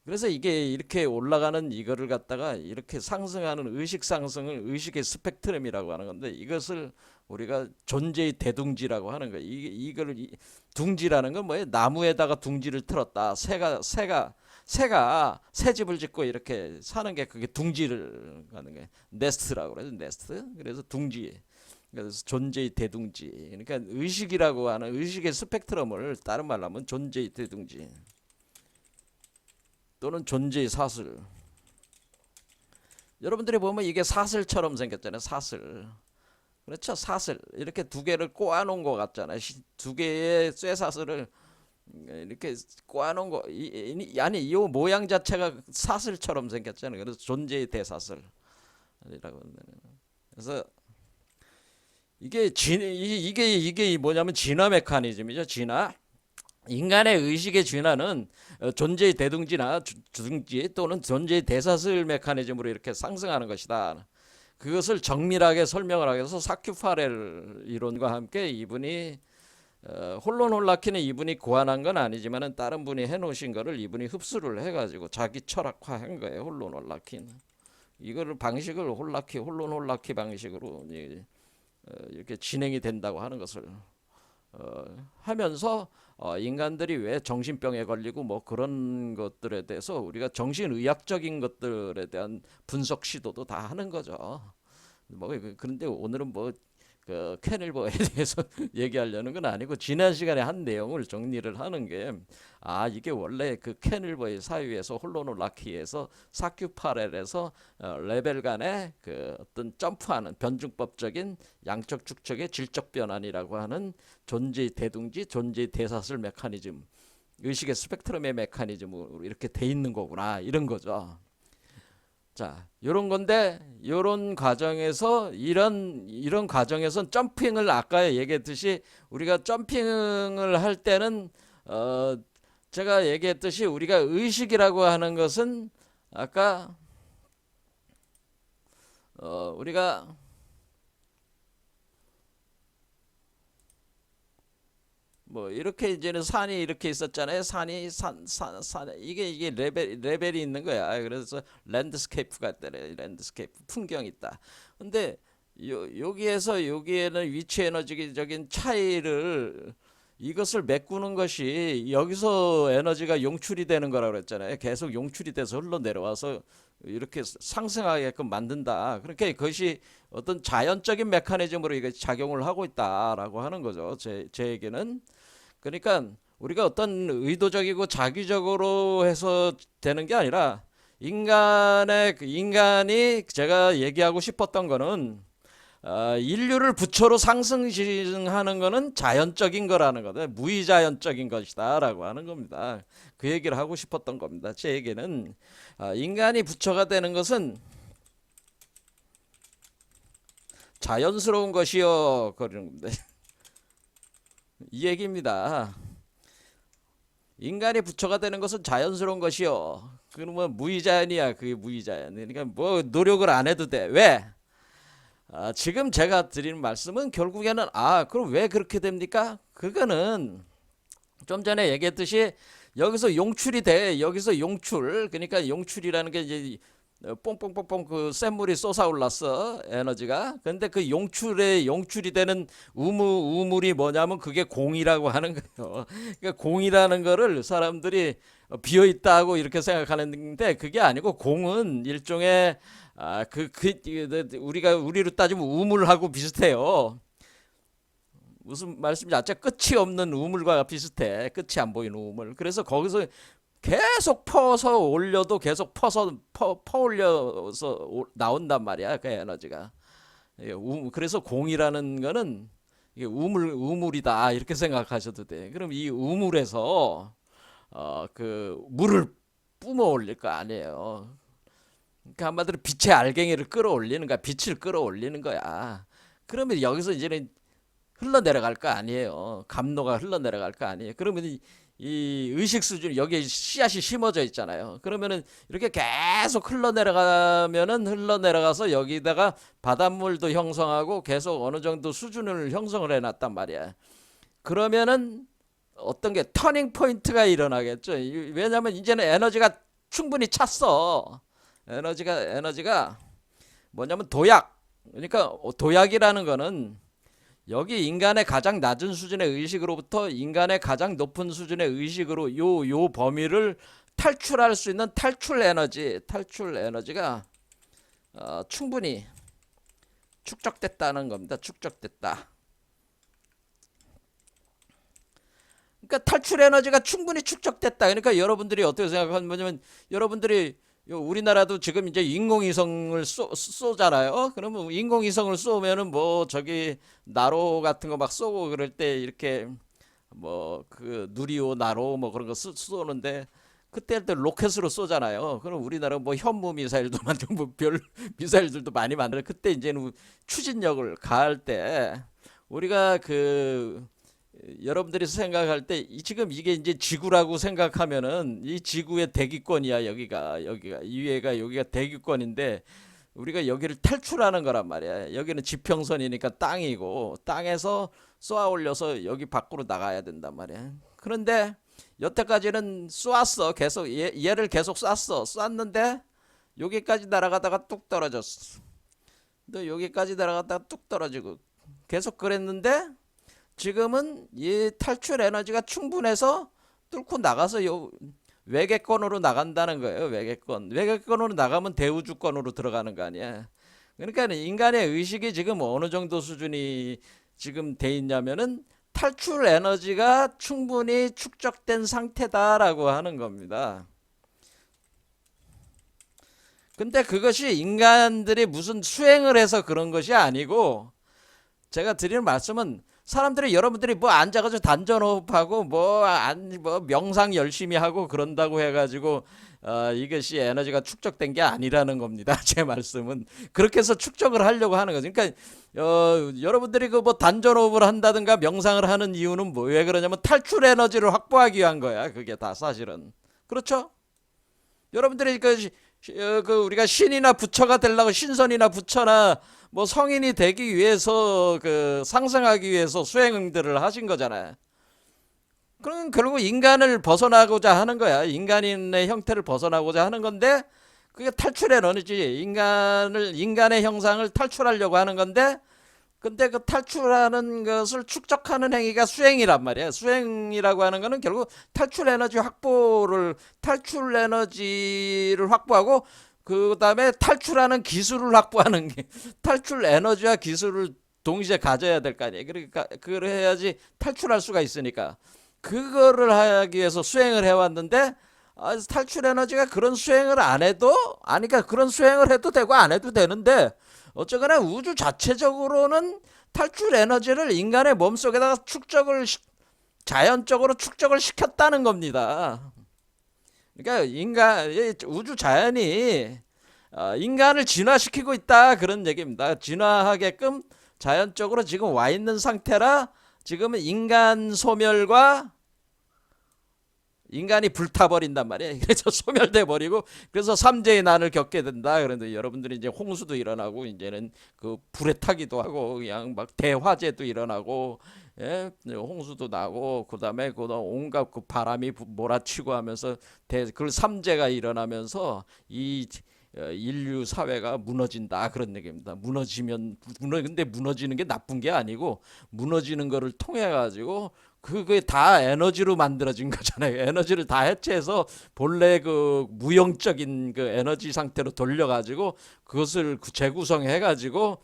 그래서 이게 이렇게 올라가는 이거를 갖다가 이렇게 상승하는 의식 상승을 의식의 스펙트럼이라고 하는 건데, 이것을 우리가 존재의 대둥지라고 하는 거예요. 이거를 둥지라는 건 뭐예요? 나무에다가 둥지를 틀었다. 새가 새 집을 짓고 이렇게 사는 게 그게 둥지를 가는 거예요. 네스트라고 그래서 네스트. 그래서 둥지. 그래서 존재의 대둥지. 그러니까 의식이라고 하는 의식의 스펙트럼을 다른 말로 하면 존재의 대둥지 또는 존재의 사슬. 여러분들이 보면 이게 사슬처럼 생겼잖아요. 사슬. 그렇죠? 사슬. 이렇게 두 개를 꼬아놓은 것 같잖아요. 두 개의 쇠사슬을 이렇게 꼬아놓은 거. 아니, 이 모양 자체가 사슬처럼 생겼잖아요. 그래서 존재의 대사슬이라고. 그래서 이게 뭐냐면 진화 메커니즘이죠. 진화. 인간의 의식의 진화는 존재의 대둥지나 둥지 또는 존재의 대사슬 메커니즘으로 이렇게 상승하는 것이다. 그것을 정밀하게 설명을 하기 위해서 사큐파렐 이론과 함께 이분이 홀론홀라키는 이분이 고안한 건 아니지만은 다른 분이 해놓으신 거를 이분이 흡수를 해가지고 자기 철학화한 거예요. 홀론홀라키는 이거를 방식을 홀론홀라키 방식으로 이렇게 진행이 된다고 하는 것을 하면서 인간들이 왜 정신병에 걸리고 뭐 그런 것들에 대해서 우리가 정신의학적인 것들에 대한 분석 시도도 다 하는 거죠. 뭐 그런데 오늘은 뭐 그 캐닐버에 대해서 얘기하려는 건 아니고, 지난 시간에 한 내용을 정리를 하는 게, 이게 원래 그 캐닐버의 사유에서 홀로노라키에서 사큐파렐에서 레벨 간의 그 어떤 점프하는 변증법적인 양적 축적의 질적 변환이라고 하는 존재의 대둥지, 존재의 대사슬 메커니즘, 의식의 스펙트럼의 메커니즘으로 이렇게 돼 있는 거구나, 이런 거죠. 자, 요런 건데, 요런 과정에서 이런 과정에서 점핑을, 아까 얘기했듯이 우리가 점핑을 할 때는 제가 얘기했듯이 우리가 의식이라고 하는 것은 아까 우리가 뭐 이렇게 이제는 산이 이렇게 있었잖아요. 산 이게 레벨이 있는 거야. 그래서 랜드스케이프가 있다래. 랜드스케이프 풍경이 있다. 근데 여기에서 여기에는 위치 에너지적인 차이를 이것을 메꾸는 것이 여기서 에너지가 용출이 되는 거라고 그랬잖아요. 계속 용출이 돼서 흘러내려와서 이렇게 상승하게끔 만든다. 그러니까 그것이 어떤 자연적인 메커니즘으로 이게 작용을 하고 있다라고 하는 거죠. 제에게는. 그러니까 우리가 어떤 의도적이고 자기적으로 해서 되는 게 아니라 인간이 제가 얘기하고 싶었던 거는 인류를 부처로 상승하는 거는 자연적인 거라는 거다. 무의자연적인 것이다라고 하는 겁니다. 그 얘기를 하고 싶었던 겁니다. 제 얘기는 인간이 부처가 되는 것은 자연스러운 것이요. 그러는 겁니다. 이 얘기입니다. 인간이 부처가 되는 것은 자연스러운 것이요. 그러면 무의자연이야. 그게 무의자연. 그러니까 뭐 노력을 안 해도 돼. 왜? 지금 제가 드리는 말씀은 결국에는 그럼 왜 그렇게 됩니까? 그거는 좀 전에 얘기했듯이 여기서 용출이 돼. 여기서 용출. 그러니까 용출이라는 게 이제 뽕뽕뽕뽕 그 샘물이 솟아올랐어. 에너지가. 근데 그 용출이 되는 우물이 뭐냐면 그게 공이라고 하는 거예요. 그러니까 공이라는 거를 사람들이 비어 있다고 이렇게 생각하는데 그게 아니고 공은 일종의 우리로 따지면 우물하고 비슷해요. 무슨 말씀인지 알죠? 끝이 없는 우물과 비슷해. 끝이 안 보이는 우물. 그래서 거기서 계속 퍼서 올려도 계속 퍼 올려서 나온단 말이야. 그 에너지가. 그래서 공이라는 거는 이게 우물이다. 이렇게 생각하셔도 돼. 그럼 이 우물에서 그 물을 뿜어 올릴 거 아니에요. 그러니까 한마디로 빛의 알갱이를 끌어올리는 거야. 빛을 끌어올리는 거야. 그러면 여기서 이제는 흘러내려갈 거 아니에요. 감로가 흘러내려갈 거 아니에요. 그러면 이 의식 수준 여기에 씨앗이 심어져 있잖아요. 그러면은 이렇게 계속 흘러내려가서 여기다가 바닷물도 형성하고 계속 어느 정도 수준을 형성을 해놨단 말이야. 그러면은 어떤 게 터닝 포인트가 일어나겠죠. 왜냐하면 이제는 에너지가 충분히 찼어. 에너지가 뭐냐면 도약. 그러니까 도약이라는 거는 여기 인간의 가장 낮은 수준의 의식으로부터 인간의 가장 높은 수준의 의식으로 요 범위를 탈출할 수 있는 탈출 에너지가 충분히 축적됐다는 겁니다. 축적됐다. 그러니까 탈출 에너지가 충분히 축적됐다. 그러니까 여러분들이 어떻게 생각하냐면 여러분들이 우리나라도 지금 이제 인공위성을 쏘잖아요. 그러면 인공위성을 쏘면은 뭐 저기 나로 같은 거 막 쏘고 그럴 때 이렇게 뭐 그 누리호 나로 뭐 그런 거 쏘는데 그때 할 때 로켓으로 쏘잖아요. 그럼 우리나라 뭐 현무 미사일도 만들고 뭐별 미사일들도 많이 만들어. 그때 이제는 추진력을 가할 때 우리가 여러분들이 생각할 때 지금 이게 이제 지구라고 생각하면은 이 지구의 대기권이야. 여기가 위에가 여기가 대기권인데 우리가 여기를 탈출하는 거란 말이야. 여기는 지평선이니까 땅이고 땅에서 쏘아 올려서 여기 밖으로 나가야 된단 말이야. 그런데 여태까지는 쏘았어. 계속 얘를 계속 쐈는데 여기까지 날아가다가 뚝 떨어졌어. 또 여기까지 날아가다가 뚝 떨어지고 계속 그랬는데 지금은 이 탈출 에너지가 충분해서 뚫고 나가서 외계권으로 나간다는 거예요. 외계권으로 나가면 대우주권으로 들어가는 거 아니야. 그러니까 인간의 의식이 지금 어느 정도 수준이 지금 돼 있냐면은 탈출 에너지가 충분히 축적된 상태다라고 하는 겁니다. 근데 그것이 인간들이 무슨 수행을 해서 그런 것이 아니고 제가 드리는 말씀은 여러분들이 뭐 앉아가지고 단전호흡하고 뭐 명상 열심히 하고 그런다고 해가지고 이것이 에너지가 축적된 게 아니라는 겁니다. 제 말씀은 그렇게 해서 축적을 하려고 하는 거죠. 그러니까 여러분들이 그 뭐 단전호흡을 한다든가 명상을 하는 이유는 왜 그러냐면 탈출 에너지를 확보하기 위한 거야. 그게 다 사실은 그렇죠. 여러분들이 우리가 신이나 부처가 되려고 신선이나 부처나 뭐 성인이 되기 위해서 상승하기 위해서 수행들을 하신 거잖아요. 그럼 결국 인간을 벗어나고자 하는 거야. 인간의 형태를 벗어나고자 하는 건데 그게 탈출의 에너지. 인간의 형상을 탈출하려고 하는 건데 근데 그 탈출하는 것을 축적하는 행위가 수행이란 말이야. 수행이라고 하는 거는 결국 탈출 에너지를 확보하고 그 다음에 탈출하는 기술을 확보하는 게 탈출 에너지와 기술을 동시에 가져야 될 거 아니에요. 그러니까 그걸 해야지 탈출할 수가 있으니까 그거를 하기 위해서 수행을 해왔는데 탈출 에너지가 그런 수행을 안 해도 아니 그러니까 그런 수행을 해도 되고 안 해도 되는데 어쩌거나 우주 자체적으로는 탈출 에너지를 인간의 몸속에다가 자연적으로 축적을 시켰다는 겁니다. 그러니까 우주 자연이 인간을 진화시키고 있다 그런 얘기입니다. 진화하게끔 자연적으로 지금 와 있는 상태라 지금은 인간 소멸과 인간이 불타버린단 말이에요. 그래서 소멸돼 버리고 그래서 삼재의 난을 겪게 된다. 그런데 여러분들이 이제 홍수도 일어나고 이제는 그 불에 타기도 하고 그냥 막 대화재도 일어나고 예, 홍수도 나고 그다음에 그 온갖 그 바람이 몰아치고 하면서 그 삼재가 일어나면서 이 인류 사회가 무너진다 그런 얘기입니다. 근데 무너지는 게 나쁜 게 아니고 무너지는 거를 통해 가지고 그게 다 에너지로 만들어진 거잖아요. 에너지를 다 해체해서 본래 그 무형적인 그 에너지 상태로 돌려가지고 그것을 재구성해가지고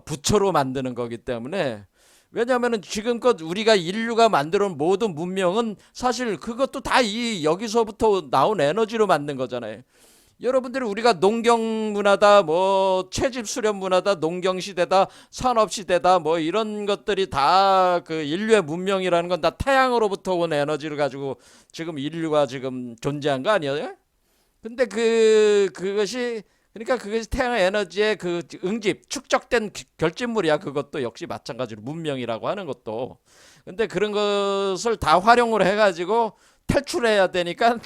부처로 만드는 거기 때문에 왜냐하면은 지금껏 우리가 인류가 만들어 온 모든 문명은 사실 그것도 다 이 여기서부터 나온 에너지로 만든 거잖아요. 여러분들이 우리가 농경 문화다, 뭐 채집 수렵 문화다, 농경 시대다, 산업 시대다, 뭐 이런 것들이 다 그 인류의 문명이라는 건 다 태양으로부터 온 에너지를 가지고 지금 인류가 지금 존재한 거 아니에요? 근데 그것이 그러니까 그것이 태양 에너지의 그 응집, 축적된 결집물이야. 그것도 역시 마찬가지로 문명이라고 하는 것도. 근데 그런 것을 다 활용을 해가지고 탈출해야 되니까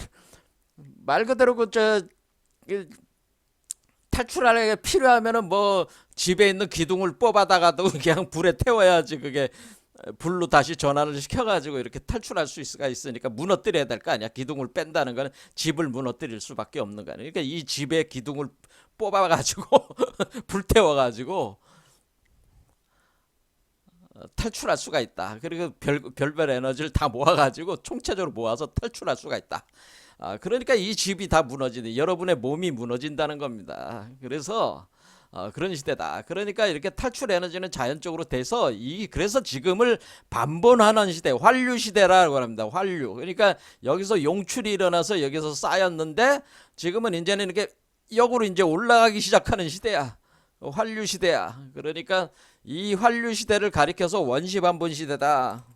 말 그대로 그 탈출하려게 필요하면은 뭐 집에 있는 기둥을 뽑아다가도 그냥 불에 태워야지 그게 불로 다시 전환을 시켜가지고 이렇게 탈출할 수가 있으니까 무너뜨려야 될 거 아니야. 기둥을 뺀다는 거는 집을 무너뜨릴 수밖에 없는 거 아니야. 그러니까 이 집에 기둥을 뽑아가지고 불태워가지고 탈출할 수가 있다. 그리고 별별 에너지를 다 모아가지고 총체적으로 모아서 탈출할 수가 있다. 그러니까 이 집이 다 무너지는 여러분의 몸이 무너진다는 겁니다. 그래서 그런 시대다. 그러니까 이렇게 탈출 에너지는 자연적으로 돼서 그래서 지금을 반본하는 시대, 환류 시대라고 합니다. 환류. 그러니까 여기서 용출이 일어나서 여기서 쌓였는데 지금은 이제는 이렇게 역으로 이제 올라가기 시작하는 시대야. 환류 시대야. 그러니까 이 환류 시대를 가리켜서 원시 반본 시대다.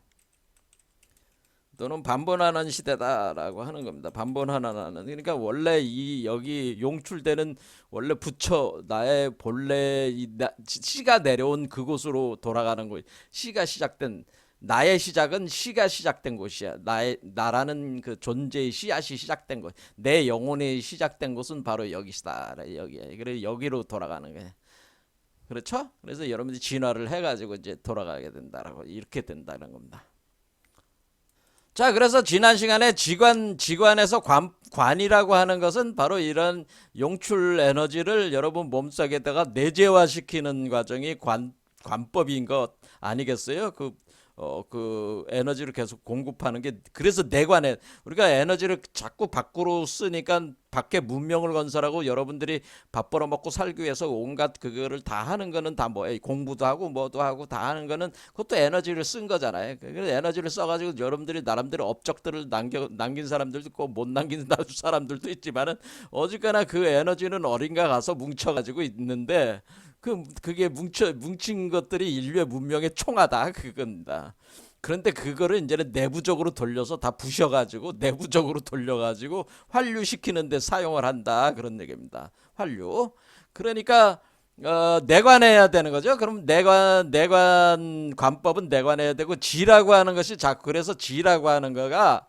또는 반본하는 시대다라고 하는 겁니다. 반본하나는 그러니까 원래 여기 용출되는 원래 부처 나의 본래 시가 내려온 그곳으로 돌아가는 거. 시가 시작된 나의 시작은 시가 시작된 곳이야. 나라는 그 존재의 씨앗이 시작된 곳. 내 영혼이 시작된 곳은 바로 여기시다. 여기. 그래 여기로 돌아가는 거야. 그렇죠? 그래서 여러분들이 진화를 해가지고 이제 돌아가게 된다라고 이렇게 된다는 겁니다. 자, 그래서 지난 시간에 지관에서 관이라고 하는 것은 바로 이런 용출 에너지를 여러분 몸속에다가 내재화시키는 과정이 관법인 것 아니겠어요? 그 에너지를 계속 공급하는 게 그래서 내관에 우리가 에너지를 자꾸 밖으로 쓰니까 밖에 문명을 건설하고 여러분들이 밥 벌어먹고 살기 위해서 온갖 그거를 다 하는 거는 다 뭐 공부도 하고 뭐도 하고 다 하는 거는 그것도 에너지를 쓴 거잖아요. 그래서 에너지를 써가지고 여러분들이 나름대로 업적들을 남긴 사람들도 있고 못 남긴 사람들도 있지만은 어쨌거나 그 에너지는 어딘가 가서 뭉쳐가지고 있는데 그게 뭉친 것들이 인류의 문명의 총하다 그겁니다. 그런데 그거를 이제는 내부적으로 돌려서 다 부셔가지고 내부적으로 돌려가지고 환류시키는데 사용을 한다 그런 얘기입니다. 환류. 그러니까 내관해야 되는 거죠. 그럼 내관 관법은 내관해야 되고 지라고 하는 것이 그래서 지라고 하는 거가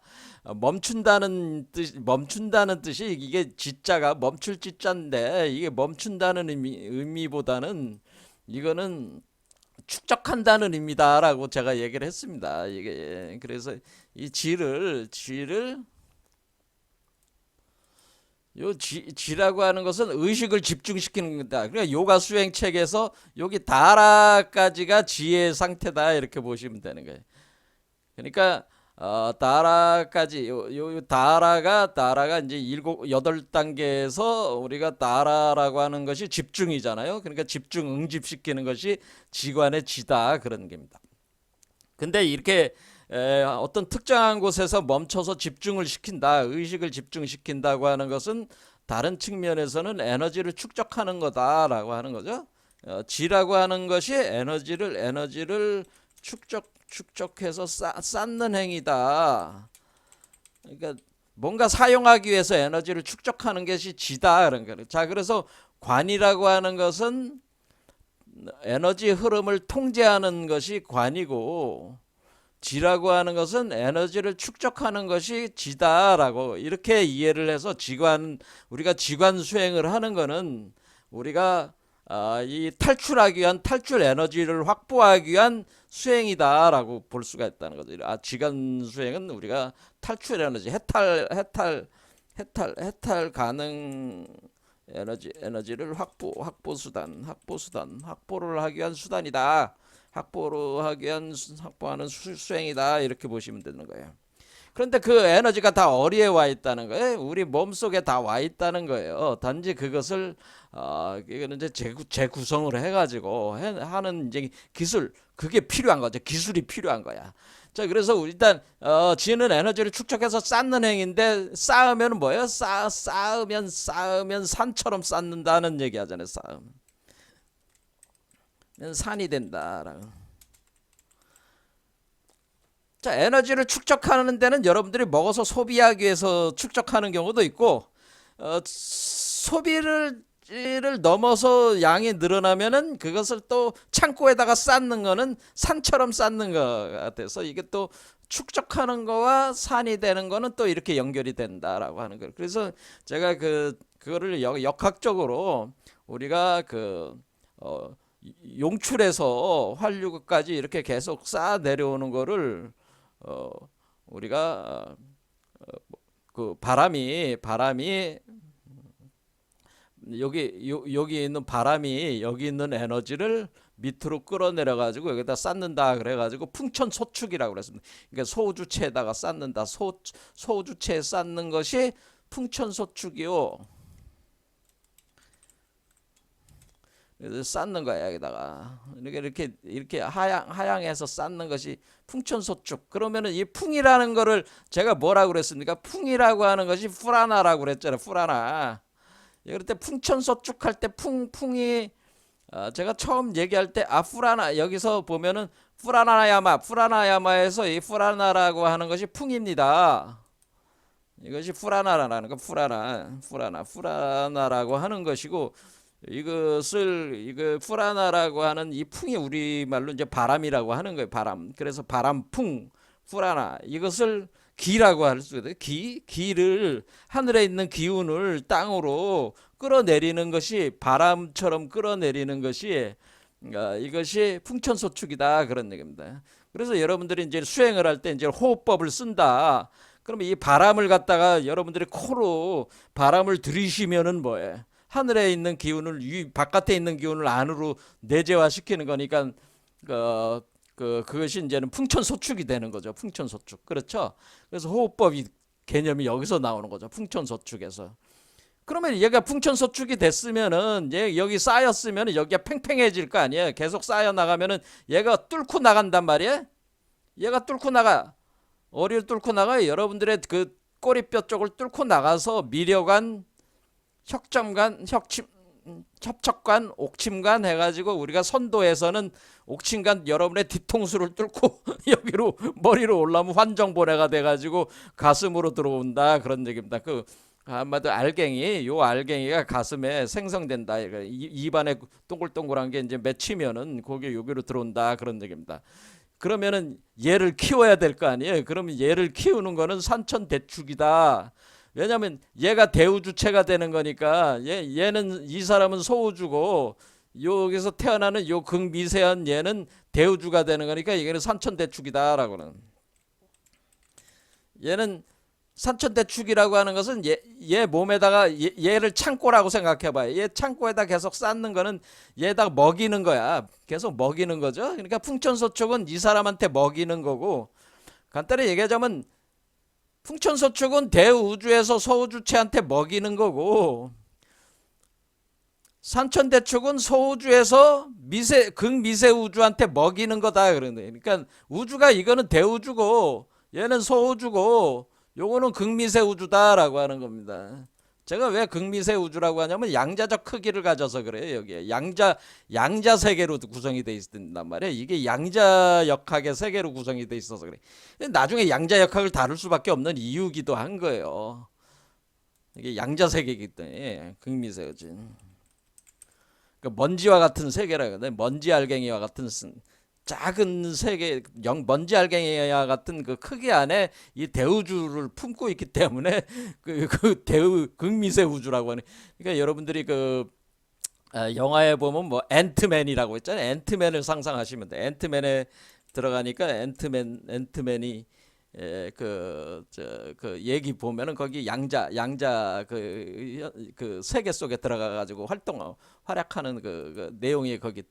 멈춘다는 뜻이 이게 지자가 멈출 지자인데 이게 멈춘다는 의미보다는 이거는 축적한다는 의미다라고 제가 얘기를 했습니다. 이게 그래서 이 지를 요 지라고 하는 것은 의식을 집중시키는 거다. 그러니까 요가 수행 책에서 여기 다라까지가 지의 상태다 이렇게 보시면 되는 거예요. 그러니까 다라까지 요 다라가 이제 일곱 여덟 단계에서 우리가 다라라고 하는 것이 집중이잖아요. 그러니까 집중 응집시키는 것이 지관의 지다 그런 겁니다. 근데 이렇게 어떤 특정한 곳에서 멈춰서 집중을 시킨다, 의식을 집중시킨다고 하는 것은 다른 측면에서는 에너지를 축적하는 거다라고 하는 거죠. 지라고 하는 것이 에너지를 축적해서 쌓는 행위다. 그러니까 뭔가 사용하기 위해서 에너지를 축적하는 것이 지다 그런 거예요. 자, 그래서 관이라고 하는 것은 에너지 흐름을 통제하는 것이 관이고, 지라고 하는 것은 에너지를 축적하는 것이 지다라고 이렇게 이해를 해서 우리가 지관 수행을 하는 거는 우리가 이 탈출하기 위한 탈출 에너지를 확보하기 위한 수행이다라고 볼 수가 있다는 거죠. 지관 수행은 우리가 탈출 에너지, 해탈 가능 에너지를 확보를 하기 위한 수단이다. 확보하는 수행이다 이렇게 보시면 되는 거예요. 그런데 그 에너지가 다 어디에 와 있다는 거예요? 우리 몸속에 다 와 있다는 거예요. 단지 그것을 이거는 이제 재구성을 해가지고 하는 이제 기술, 그게 필요한 거죠. 기술이 필요한 거야. 자, 그래서 일단 지는 에너지를 축적해서 쌓는 행위인데, 쌓으면 뭐예요? 쌓으면 산처럼 쌓는다는 얘기 하잖아요. 쌓으면 산이 된다라고. 자, 에너지를 축적하는 데는 여러분들이 먹어서 소비하기 위해서 축적하는 경우도 있고, 소비를 넘어서 양이 늘어나면은 그것을 또 창고에다가 쌓는 거는 산처럼 쌓는 것 같아서, 이게 또 축적하는 거와 산이 되는 거는 또 이렇게 연결이 된다라고 하는 거예요. 그래서 제가 그거를 역학적으로 우리가 용출에서 환류까지 이렇게 계속 쌓아 내려오는 거를 우리가 그 바람이 여기 있는 바람이 여기 있는 에너지를 밑으로 끌어내려 가지고 여기다 쌓는다 그래 가지고 풍천소축이라고 그랬습니다. 그러니까 소주체에다가 쌓는다. 소주체에 쌓는 것이 풍천소축이요. 그래서 쌓는 거야 여기다가 이렇게 하향해서 쌓는 것이 풍천소축. 그러면은 이 풍이라는 거를 제가 뭐라고 그랬습니까? 풍이라고 하는 것이 fu라나라고 그랬잖아요. fu라나. 그럴 때 풍천소축 할 때 풍이 제가 처음 얘기할 때 fu라나, 여기서 보면은 fu라나야마에서 이 fu라나라고 하는 것이 풍입니다. 이것이 fu라나라는 거, fu라나라고 하는 것이고, 이거 fu라나라고 하는 이 풍이 우리말로 이제 바람이라고 하는 거예요. 바람. 그래서 바람풍, fu라나, 이것을 기라고 할 수 있어요. 기를, 하늘에 있는 기운을 땅으로 끌어내리는 것이, 바람처럼 끌어내리는 것이 이것이 풍천소축이다 그런 얘기입니다. 그래서 여러분들이 이제 수행을 할 때 이제 호흡법을 쓴다. 그러면 이 바람을 갖다가 여러분들이 코로 바람을 들이쉬면은 뭐예요? 하늘에 있는 기운을, 바깥에 있는 기운을 안으로 내재화시키는 거니까 그것이 이제는 풍천소축이 되는 거죠. 풍천소축. 그렇죠? 그래서 호흡법이 개념이 여기서 나오는 거죠. 풍천소축에서. 그러면 얘가 풍천소축이 됐으면은, 여기 쌓였으면 여기가 팽팽해질 거 아니에요. 계속 쌓여 나가면은 얘가 뚫고 나간단 말이에요. 얘가 뚫고 나가. 어리를 뚫고 나가요. 여러분들의 그 꼬리뼈 쪽을 뚫고 나가서 미려관, 혁점관, 협척관, 옥침관 해가지고 우리가 선도에서는 옥침관 여러분의 뒤통수를 뚫고 여기로 머리로 올라오면 환정보내가 돼가지고 가슴으로 들어온다 그런 얘기입니다. 아마도 알갱이가 가슴에 생성된다. 입안에 동글동글한 게 이제 맺히면은 거기 여기로 들어온다 그런 얘기입니다. 그러면은 얘를 키워야 될 거 아니에요. 그러면 얘를 키우는 거는 산천대축이다. 왜냐하면 얘가 대우주체가 되는 거니까, 얘는, 이 사람은 소우주고 여기서 태어나는 요 극미세한 얘는 대우주가 되는 거니까 이게는 산천대축이다라고는. 얘는 산천대축이라고 하는 것은 얘 몸에다가 얘를 창고라고 생각해봐요. 얘 창고에다 계속 쌓는 거는 얘에다가 먹이는 거야. 계속 먹이는 거죠. 그러니까 풍천소축은 이 사람한테 먹이는 거고, 간단히 얘기하자면 풍천소축은 대우주에서 소우주체한테 먹이는 거고, 산천대축은 소우주에서 극미세우주한테 먹이는 거다. 그러니까 우주가 이거는 대우주고 얘는 소우주고 요거는 극미세우주다라고 하는 겁니다. 제가 왜 극미세우주라고 하냐면 양자적 크기를 가져서 그래요. 여기에 양자 세계로 구성이 돼 있단 말이에요. 이게 양자역학의 세계로 구성이 돼 있어서 그래. 나중에 양자역학을 다룰 수밖에 없는 이유기도 한 거예요. 이게 양자 세계이기 때문에 극미세우주. 그러니까 먼지와 같은 세계라거든요. 먼지 알갱이와 같은 작은 세계, 먼지 알갱이와 같은 그 크기 안에 이 대우주를 품고 있기 때문에 그 극미세 우주라고 하는. 그러니까 여러분들이 영화에 보면 뭐 앤트맨이라고 있잖아요. 앤트맨을 상상하시면 돼. 앤트맨에 들어가니까 앤트맨이 그 얘기 보면은 거기 양자 그 세계 속에 들어가 가지고 활약하는 그 내용이 거기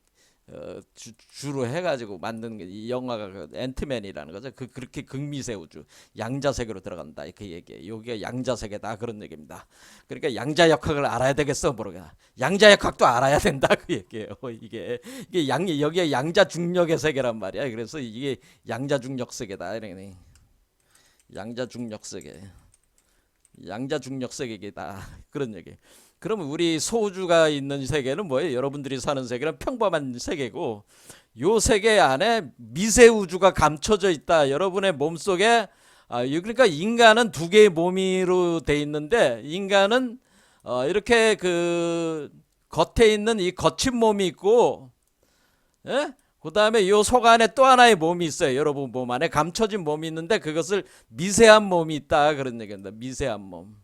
주로 해가지고 만든 이 영화가 그 앤트맨이라는 거죠. 그렇게 극미세 우주 양자 세계로 들어간다 그 얘기예요. 요게 양자 세계다 그런 얘기입니다. 그러니까 양자 역학을 알아야 되겠어 모르겠다. 양자 역학도 알아야 된다 그 얘기예요. 이게 여기에 양자 중력의 세계란 말이야. 그래서 이게 양자 중력 세계다 이러니. 양자 중력 세계, 양자 중력 세계이다 그런 얘기. 그러면 우리 소우주가 있는 세계는 뭐예요? 여러분들이 사는 세계는 평범한 세계고, 요 세계 안에 미세우주가 감춰져 있다. 여러분의 몸속에. 그러니까 인간은 두 개의 몸으로 돼 있는데, 인간은 이렇게 그 겉에 있는 이 거친 몸이 있고, 예? 그 다음에 요 속 안에 또 하나의 몸이 있어요. 여러분 몸 안에 감춰진 몸이 있는데 그것을 미세한 몸이 있다 그런 얘기입니다. 미세한 몸.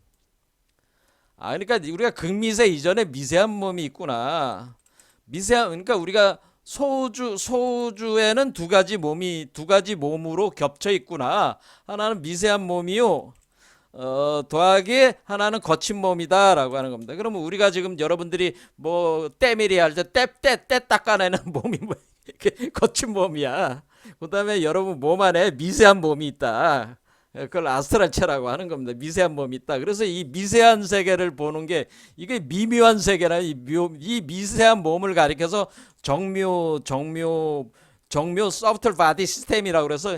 그러니까 우리가 극미세 이전에 미세한 몸이 있구나. 그러니까 우리가 소우주에는 두 가지 몸으로 겹쳐 있구나. 하나는 미세한 몸이요. 더하기 하나는 거친 몸이다라고 하는 겁니다. 그러면 우리가 지금 여러분들이 뭐 때밀이 할 때 때 닦아내는 몸이 뭐 이렇게 거친 몸이야. 그 다음에 여러분 몸 안에 미세한 몸이 있다. 그걸 아스트랄체라고 하는 겁니다. 미세한 몸이 있다. 그래서 이 미세한 세계를 보는 게 이게 미묘한 세계라 이 미세한 몸을 가리켜서 정묘 소프트 바디 시스템이라고 그래서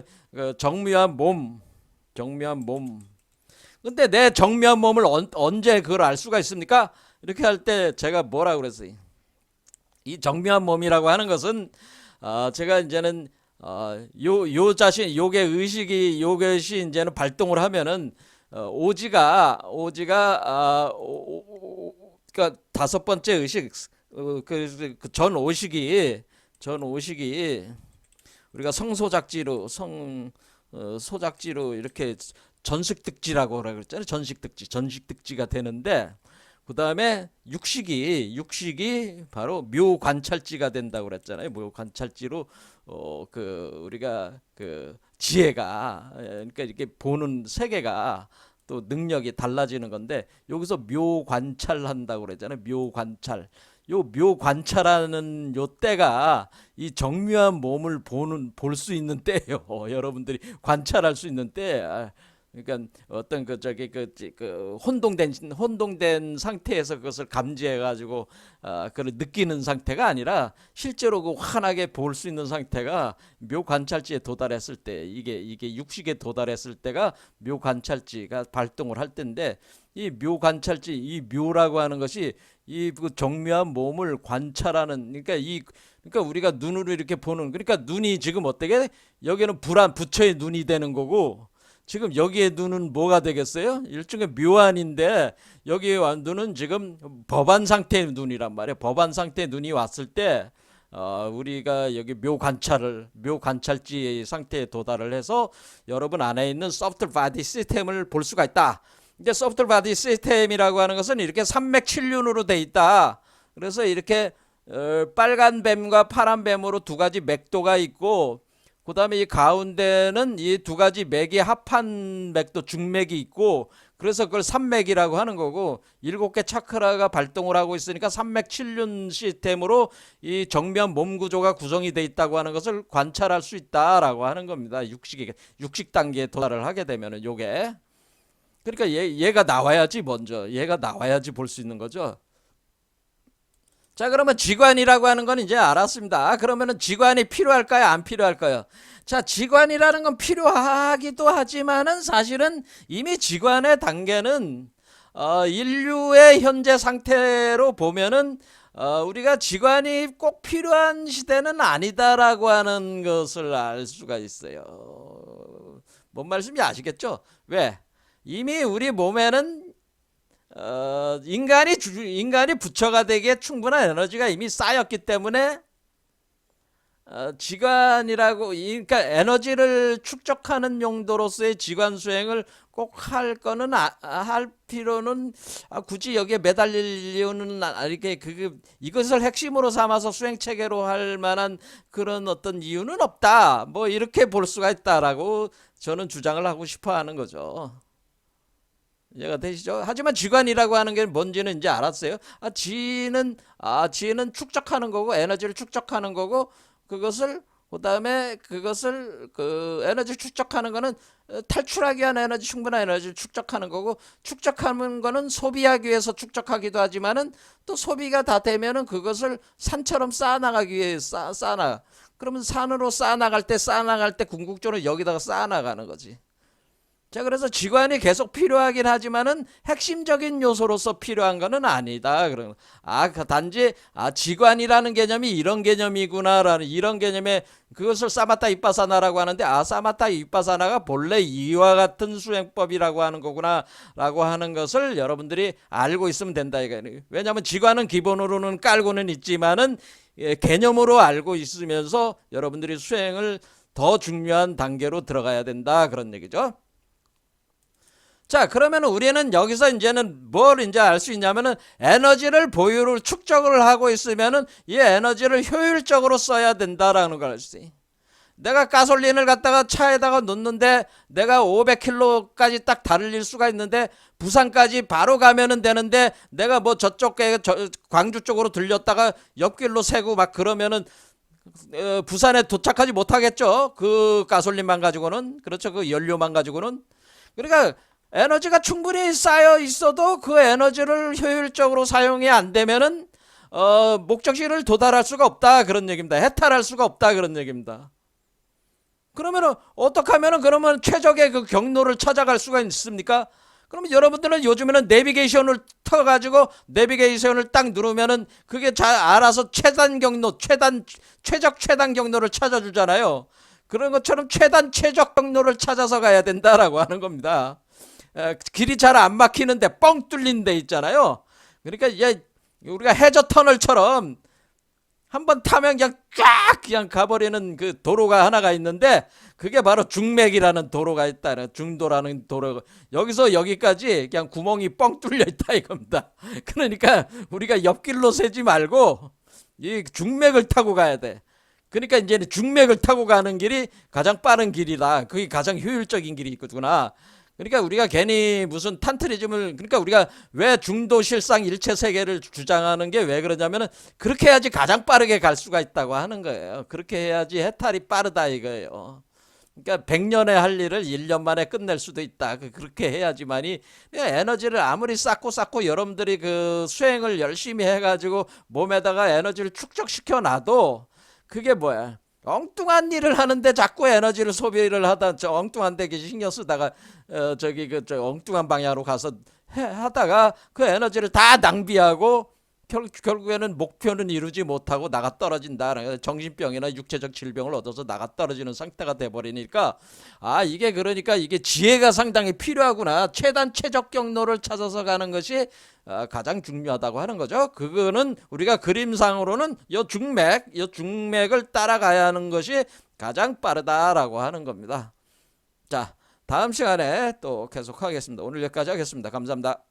정묘한 몸. 근데 내 정묘한 몸을 언제 그걸 알 수가 있습니까? 이렇게 할 때 제가 뭐라고 그랬어요? 이 정묘한 몸이라고 하는 것은 제가 이제는 요것이 이제는 발동을 하면은 그러니까 다섯 번째 의식 전 오식이 우리가 소작지로 이렇게 전식득지라고 그랬잖아요. 전식득지가 되는데, 그 다음에 육식이 바로 묘관찰지가 된다고 그랬잖아요. 묘관찰지로 우리가 지혜가, 그러니까 이렇게 보는 세계가 또 능력이 달라지는 건데, 여기서 묘관찰한다고 그랬잖아요. 묘관찰. 묘관찰하는 요 때가 이 정묘한 몸을 볼 수 있는 때예요. 여러분들이 관찰할 수 있는 때. 그러니까 어떤 혼동된 상태에서 그것을 감지해 가지고 그걸 느끼는 상태가 아니라 실제로 그 환하게 볼 수 있는 상태가 묘관찰지에 도달했을 때, 이게 육식에 도달했을 때가 묘관찰지가 발동을 할 때인데, 이 묘관찰지, 이 묘라고 하는 것이 이 정묘한 몸을 관찰하는, 그러니까 우리가 눈으로 이렇게 보는, 그러니까 눈이 지금 어떻게 여기는 부처의 눈이 되는 거고, 지금 여기에 눈은 뭐가 되겠어요? 일종의 묘안인데, 여기에 눈은 지금 법안 상태의 눈이란 말이에요. 법안 상태의 눈이 왔을 때 우리가 여기 묘관찰지 상태에 도달을 해서 여러분 안에 있는 소프트 바디 시스템을 볼 수가 있다. 이제 소프트 바디 시스템이라고 하는 것은 이렇게 삼맥칠륜으로 돼 있다. 그래서 이렇게 빨간 뱀과 파란 뱀으로 두 가지 맥도가 있고, 그 다음에 이 가운데는 이 두 가지 맥이 합한 맥도 중맥이 있고, 그래서 그걸 삼맥이라고 하는 거고, 7개 차크라가 발동을 하고 있으니까 삼맥칠륜 시스템으로 이 정면 몸 구조가 구성이 돼 있다고 하는 것을 관찰할 수 있다라고 하는 겁니다. 육식 단계에 도달을 하게 되면은 요게. 그러니까 얘가 나와야지, 먼저 얘가 나와야지 볼 수 있는 거죠. 자, 그러면 지관이라고 하는 건 이제 알았습니다. 그러면은 지관이 필요할까요, 안 필요할까요? 자, 지관이라는 건 필요하기도 하지만은 사실은 이미 지관의 단계는 인류의 현재 상태로 보면은 우리가 지관이 꼭 필요한 시대는 아니다라고 하는 것을 알 수가 있어요. 뭔 말씀인지 아시겠죠? 왜? 이미 우리 몸에는 인간이 부처가 되기에 충분한 에너지가 이미 쌓였기 때문에 지관이라고, 그러니까 에너지를 축적하는 용도로서의 지관 수행을 꼭 할 거는 할 필요는 굳이 여기에 매달릴 이유는 이렇게 이것을 핵심으로 삼아서 수행 체계로 할 만한 그런 어떤 이유는 없다. 뭐 이렇게 볼 수가 있다라고 저는 주장을 하고 싶어 하는 거죠. 이해가 되시죠? 하지만 지관이라고 하는 게 뭔지는 이제 알았어요. 지는 축적하는 거고, 에너지를 축적하는 거고, 그것을 그다음에 그것을 에너지 축적하는 거는 탈출하기 위한 에너지, 충분한 에너지를 축적하는 거고, 축적하는 거는 소비하기 위해서 축적하기도 하지만은 또 소비가 다 되면은 그것을 산처럼 쌓아나가기 위해 쌓아나가. 그러면 산으로 쌓아나갈 때 궁극적으로 여기다가 쌓아나가는 거지. 자, 그래서 지관이 계속 필요하긴 하지만은 핵심적인 요소로서 필요한 거는 아니다. 그런 단지 지관이라는 개념이 이런 개념이구나라는, 이런 개념에 그것을 사마타 윗바사나라고 하는데, 사마타 윗바사나가 본래 이와 같은 수행법이라고 하는 거구나라고 하는 것을 여러분들이 알고 있으면 된다 이거예요. 왜냐하면 지관은 기본으로는 깔고는 있지만은 개념으로 알고 있으면서 여러분들이 수행을 더 중요한 단계로 들어가야 된다, 그런 얘기죠. 자, 그러면 우리는 여기서 이제는 뭘 이제 알 수 있냐면은, 에너지를 보유를 축적을 하고 있으면은 이 에너지를 효율적으로 써야 된다라는 걸 알 수 있어요. 내가 가솔린을 갖다가 차에다가 놓는데 내가 500km까지 딱 달릴 수가 있는데, 부산까지 바로 가면은 되는데 내가 뭐 광주 쪽으로 들렸다가 옆길로 새고 막 그러면은 부산에 도착하지 못하겠죠. 그 가솔린만 가지고는. 그렇죠. 그 연료만 가지고는. 그러니까 에너지가 충분히 쌓여 있어도 그 에너지를 효율적으로 사용이 안 되면은 목적지를 도달할 수가 없다, 그런 얘기입니다. 해탈할 수가 없다, 그런 얘기입니다. 그러면은 어떻게 하면은 그러면 최적의 그 경로를 찾아갈 수가 있습니까? 그러면 여러분들은 요즘에는 내비게이션을 터가지고 내비게이션을 딱 누르면은 그게 잘 알아서 최단 경로를 찾아주잖아요. 그런 것처럼 최적 경로를 찾아서 가야 된다라고 하는 겁니다. 길이 잘 안 막히는데 뻥 뚫린 데 있잖아요. 그러니까 우리가 해저 터널처럼 한번 타면 그냥 가버리는 그 도로가 하나가 있는데, 그게 바로 중맥이라는 도로가 있다. 중도라는 도로. 여기서 여기까지 그냥 구멍이 뻥 뚫려 있다 이겁니다. 그러니까 우리가 옆길로 새지 말고 이 중맥을 타고 가야 돼. 그러니까 이제 중맥을 타고 가는 길이 가장 빠른 길이다. 그게 가장 효율적인 길이 있구나. 그러니까 우리가 괜히 무슨 탄트리즘을, 그러니까 우리가 왜 중도 실상 일체 세계를 주장하는 게 왜 그러냐면은, 그렇게 해야지 가장 빠르게 갈 수가 있다고 하는 거예요. 그렇게 해야지 해탈이 빠르다 이거예요. 그러니까 100년에 할 일을 1년 만에 끝낼 수도 있다. 그렇게 해야지만이, 에너지를 아무리 쌓고 여러분들이 그 수행을 열심히 해가지고 몸에다가 에너지를 축적시켜 놔도 그게 뭐야? 엉뚱한 일을 하는데 자꾸 에너지를 소비를 하다, 엉뚱한 데 신경 쓰다가 엉뚱한 방향으로 가서 하다가 그 에너지를 다 낭비하고 결국에는 목표는 이루지 못하고 나가 떨어진다. 정신병이나 육체적 질병을 얻어서 나가 떨어지는 상태가 돼버리니까, 이게 그러니까 이게 지혜가 상당히 필요하구나. 최적 경로를 찾아서 가는 것이 가장 중요하다고 하는 거죠. 그거는 우리가 그림상으로는 요 중맥을 따라가야 하는 것이 가장 빠르다라고 하는 겁니다. 자, 다음 시간에 또 계속하겠습니다. 오늘 여기까지 하겠습니다. 감사합니다.